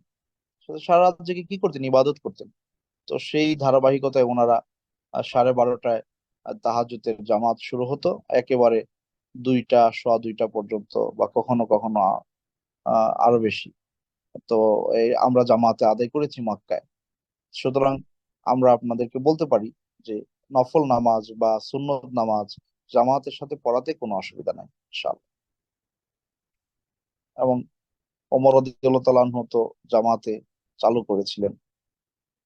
সারা রাত জেগে কি করতেন? ইবাদত করতেন। তো সেই ধারাবাহিকতায় ওনারা 12:30টায় তাহাজ্জুদের জামাত শুরু হতো, একেবারে 2টা সোয়া 2টা পর্যন্ত, বা কখনো কখনো আরো বেশি। তো এই আমরা জামাতে আদায় করেছি মক্কায়। সুতরাং আমরা আপনাদেরকে বলতে পারি যে নফল নামাজ বা সুন্নত নামাজ জামাতের সাথে পড়াতে কোনো অসুবিধা নাই ইনশাআল্লাহ। এবং ওমর রাদিয়াল্লাহু তাআলা আনহু তো জামাতে চালু করেছিলেন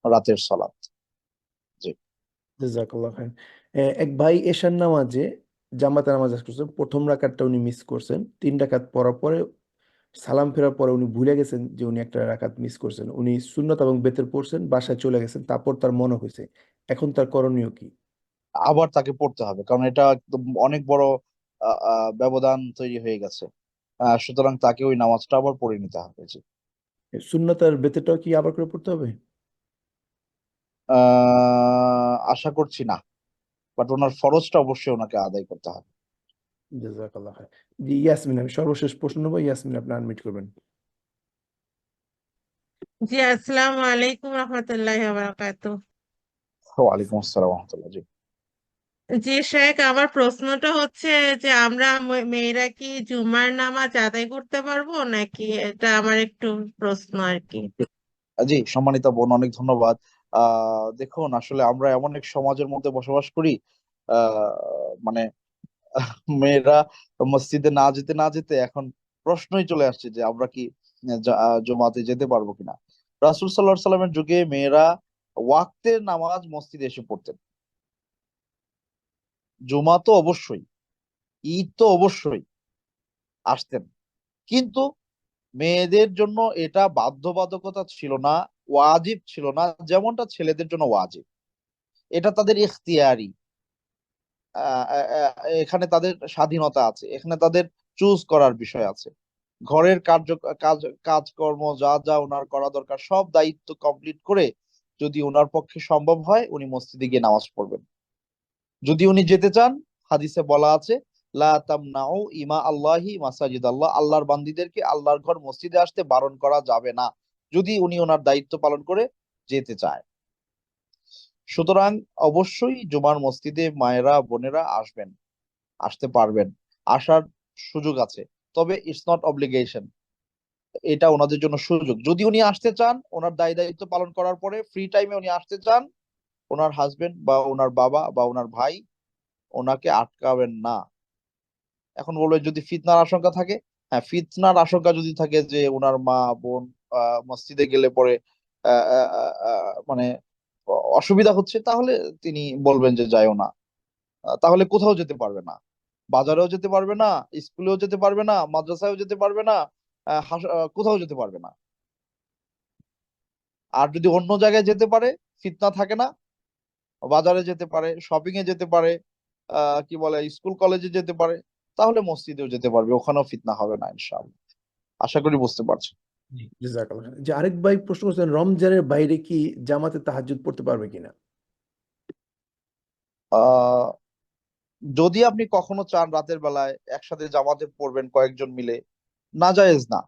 রাতের সালাত। জি। জাজাকাল্লাহ খায়ের। এক ভাই এশার নামাজে জামাতে নামাজ আদায় করছেন, প্রথম রাকাতটা উনি মিস করছেন, 3 রাকাত পড়ার পরে সালাম ফেরার পরে উনি ভুলে গেছেন যে উনি একটা রাকাত মিস করছেন। উনি সুন্নত এবং বেতের পড়ছেন, বাসায় চলে গেছেন, তারপর তার মনে হয়েছে। এখন তার করণীয় কি? আবার তাকে পড়তে হবে, কারণ এটা একদম অনেক বড় ব্যবধান তৈরি হয়ে গেছে। সুতরাং তাকে ওই নামাজটা আবার পড়ে নিতে হবে। জি। সুন্নত আর বেতেরটাও কি আবার করে পড়তে হবে? আশা করছি না, বাট ওনার ফরজটা অবশ্যই ওনাকে আদায় করতে হবে। জাজাকাল্লাহ খায়ের। জি, ইয়াসমিন, আমি সর্বশেষ প্রশ্ন নেবো। ইয়াসমিন, আপনি আনমিউট করবেন। জি, আসসালামু আলাইকুম রহমতুল্লাহি ওয়া বারাকাতুহু। ওয়ালাইকুম আসসালাম ওয়া রাহমাতুল্লাহ। জি। জি শেখ, আমার প্রশ্নটা হচ্ছে যে আমরা মেয়েরা কি জুমার নামাজ আদায় করতে পারবো নাকি? এটা আমার একটু প্রশ্ন আর কি। জি, সম্মানিতা বোন, অনেক ধন্যবাদ। দেখুন, আসলে আমরা এমন এক সমাজের মধ্যে বসবাস করি, মানে মেয়েরা মসজিদে না যেতে না যেতে এখন প্রশ্নই চলে আসছে যে আমরা কি জুমাতে যেতে পারবো কিনা। রাসূল সাল্লাল্লাহু আলাইহি সাল্লামের যুগে মেয়েরা ওয়াক্তের নামাজ মসজিদে এসে পড়তেন। জুমা তো অবশ্যই, ঈদ তো অবশ্যই আসতেন, কিন্তু মেয়েদের জন্য এটা বাধ্যবাধকতা ছিল না, ওয়াজিব ছিল না, যেমনটা ছেলেদের জন্য ওয়াজিব। এটা তাদের ইখতিয়ারি। আহ, আহ, আহ, এখানে তাদের স্বাধীনতা আছে, এখানে তাদের চুজ করার বিষয় আছে। ঘরের কাজকর্ম যা যা ওনার করা দরকার সব দায়িত্ব কমপ্লিট করে যদি ওনার পক্ষে সম্ভব হয় উনি মসজিদে গিয়ে নামাজ পড়বেন। যদি উনি যেতে চান, হাদিসে বলা আছে লা তামনাউ ইমা আল্লাহি মাসাজিদ আল্লাহ, আল্লাহর বান্দীদেরকে আল্লাহর ঘর মসজিদে আসতে বারণ করা যাবে না, যদি উনি ওনার দায়িত্ব পালন করে যেতে চায়। সুতরাং অবশ্যই জুমার মসজিদে মায়েরা বোনেরা আসবেন, আসতে পারবেন, আসার সুযোগ আছে। তবে ইটস নট অব্লিগেশন, এটা ওনাদের জন্য সুযোগ। যদি উনি আসতে চান, ওনার দায়িত্ব পালন করার পরে ফ্রি টাইমে উনি আসতে চান, ওনার হাজবেন্ড বা ওনার বাবা বা ওনার ভাই ওনাকে আটকাবেন না। এখন বলবে যদি ফিতনার আশঙ্কা থাকে, হ্যাঁ, ফিতনার আশঙ্কা যদি থাকে যে ওনার মা বোন মসজিদে গেলে পরে মানে অসুবিধা হচ্ছে, তাহলে তিনি বলবেন যে যাইও না, তাহলে কোথাও যেতে পারবে না। বাজারেও যেতে পারবে না, স্কুলেও যেতে পারবে না, মাদ্রাসায়ও যেতে পারবে না, কোথাও যেতে পারবে না। আর যদি অন্য জায়গায় যেতে পারে, ফিতনা থাকে না, বাজারে যেতে পারে, শপিং এ যেতে পারে, কি বলে, স্কুল কলেজে যেতে পারে, তাহলে মসজিদেও যেতে পারবে, ওখানেও ফিতনা হবে না ইনশাআল্লাহ। আশা করি বুঝতে পারছেন। জি, জাযাকাল্লাহ খাইর। যে আরেক ভাই প্রশ্ন করছেন, রমজানের বাইরে কি জামাতে তাহাজ্জুদ পড়তে পারবে কিনা? আহ যদি আপনি কখনো চান রাতের বেলায় একসাথে জামাতে পড়বেন কয়েকজন মিলে, নাজায়েজ না,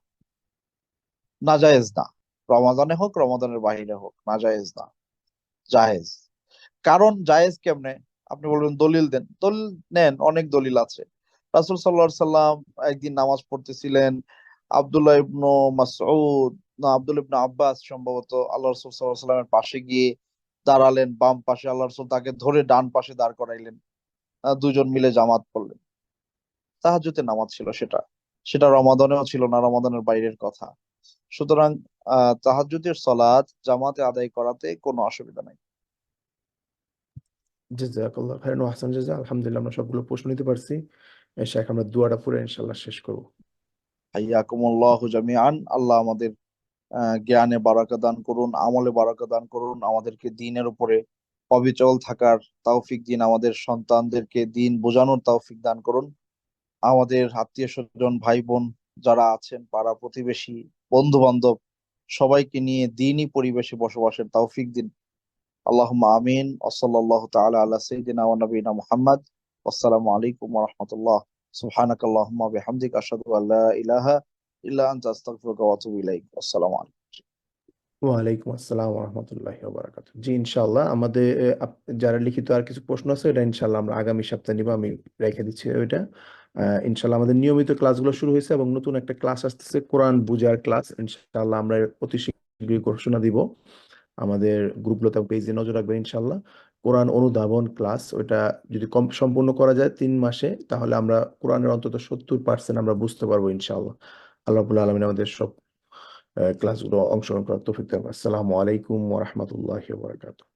নাজায়েজ না। রমাদানে হোক, রমাদানের বাইরে হোক, নাজায়েজ না, জায়েজ। কারণ জায়েজ কেমনে? আপনি বলবেন দলিল দেন, দলিল নেন, অনেক দলিল আছে। রাসূল সাল্লাল্লাহু আলাইহি সাল্লাম একদিন নামাজ পড়তেছিলেন, আব্দুল্লাহ ইবনু মাসউদ, না আব্দুল্লাহ ইবনু আব্বাস সম্ভবত আল্লাহ রাসূল সাল্লাল্লাহু আলাইহি সাল্লামের পাশে গিয়ে দাঁড়ালেন, বাম পাশে। আল্লাহ রাসূল তাকে ধরে ডান পাশে দাঁড় করাইলেন, দুজন মিলে জামাত পড়লেন। তাহাজ্জুদের নামাজ ছিল সেটা, সেটা রমাদানেও ছিল না, রমাদানের বাইরের কথা। সুতরাং তাহাজ্জুদের সালাত জামাতে আদায় করাতে কোনো অসুবিধা নেই। জাযাকাল্লাহ খাইরান ওয়া আহসান জাযা। আলহামদুলিল্লাহ আমরা সবগুলো প্রশ্ন নিতে পারছি। শেখ, আমরা দোয়াটা পড়ে ইনশাআল্লাহ শেষ করব। হাইয়াকুমুল্লাহু জামিআন। আল্লাহ আমাদের জ্ঞানে বারাকা দান করুন, আমলে বারাকা দান করুন, আমাদেরকে দ্বীনের উপরে অবিচল থাকার তৌফিক দিন, আমাদের সন্তানদেরকে দ্বীন বোঝানোর তৌফিক দান করুন। আমাদের আত্মীয় স্বজন, ভাই বোন যারা আছেন, পাড়া প্রতিবেশী, বন্ধু বান্ধব, সবাইকে নিয়ে দ্বীনী পরিবেশে বসবাসের তৌফিক দিন। আল্লাহুম্মা আমিন। ওয়াসাল্লাল্লাহু তাআলা আলা সাইয়্যিদিনা ওয়া নাবিয়িনা মুহাম্মদ। আসসালামু আলাইকুম ওয়া রাহমাতুল্লাহ। সুবহানাকাল্লাহুম্মা ওয়া বিহামদিকা আশহাদু আল্লা ইলাহা ইল্লা আনতা আস্তাগফিরুকা ওয়া আতুবু ইলাইক। আসসালামু আলাইকুম। ওয়ালাইকুম আসসালাম ওয়া রাহমাতুল্লাহি ওয়া বারাকাতুহু। জি, ইনশাআল্লাহ আমাদের যারা লিখিত আর কিছু প্রশ্ন আছে এটা ইনশাআল্লাহ আমরা আগামী সপ্তাহে নিব। আমি রেখে দিচ্ছি ওইটা। ইনশাআল্লাহ আমাদের নিয়মিত ক্লাসগুলো শুরু হয়েছে এবং নতুন একটা ক্লাস আসতেছে, কোরআন বুঝার ক্লাস। ইনশাআল্লাহ আমরা অতি শীঘ্রই ঘোষণা দিব। আমাদের গ্রুপগুলোতে এবং পেজে নজর রাখবেন ইনশাআল্লাহ। কোরআন অনুধাবন ক্লাস, ওইটা যদি সম্পূর্ণ করা যায় 3 মাসে, তাহলে আমরা কোরআনের অন্তত 70% আমরা বুঝতে পারবো ইনশাআল্লাহ। আল্লাহ রাব্বুল আলামিন আমাদের সব ক্লাসগুলো অংশগ্রহণ করার তৌফিক দান করুন। আসসালামু আলাইকুম ওয়া রাহমাতুল্লাহি ওয়া বারাকাতুহু।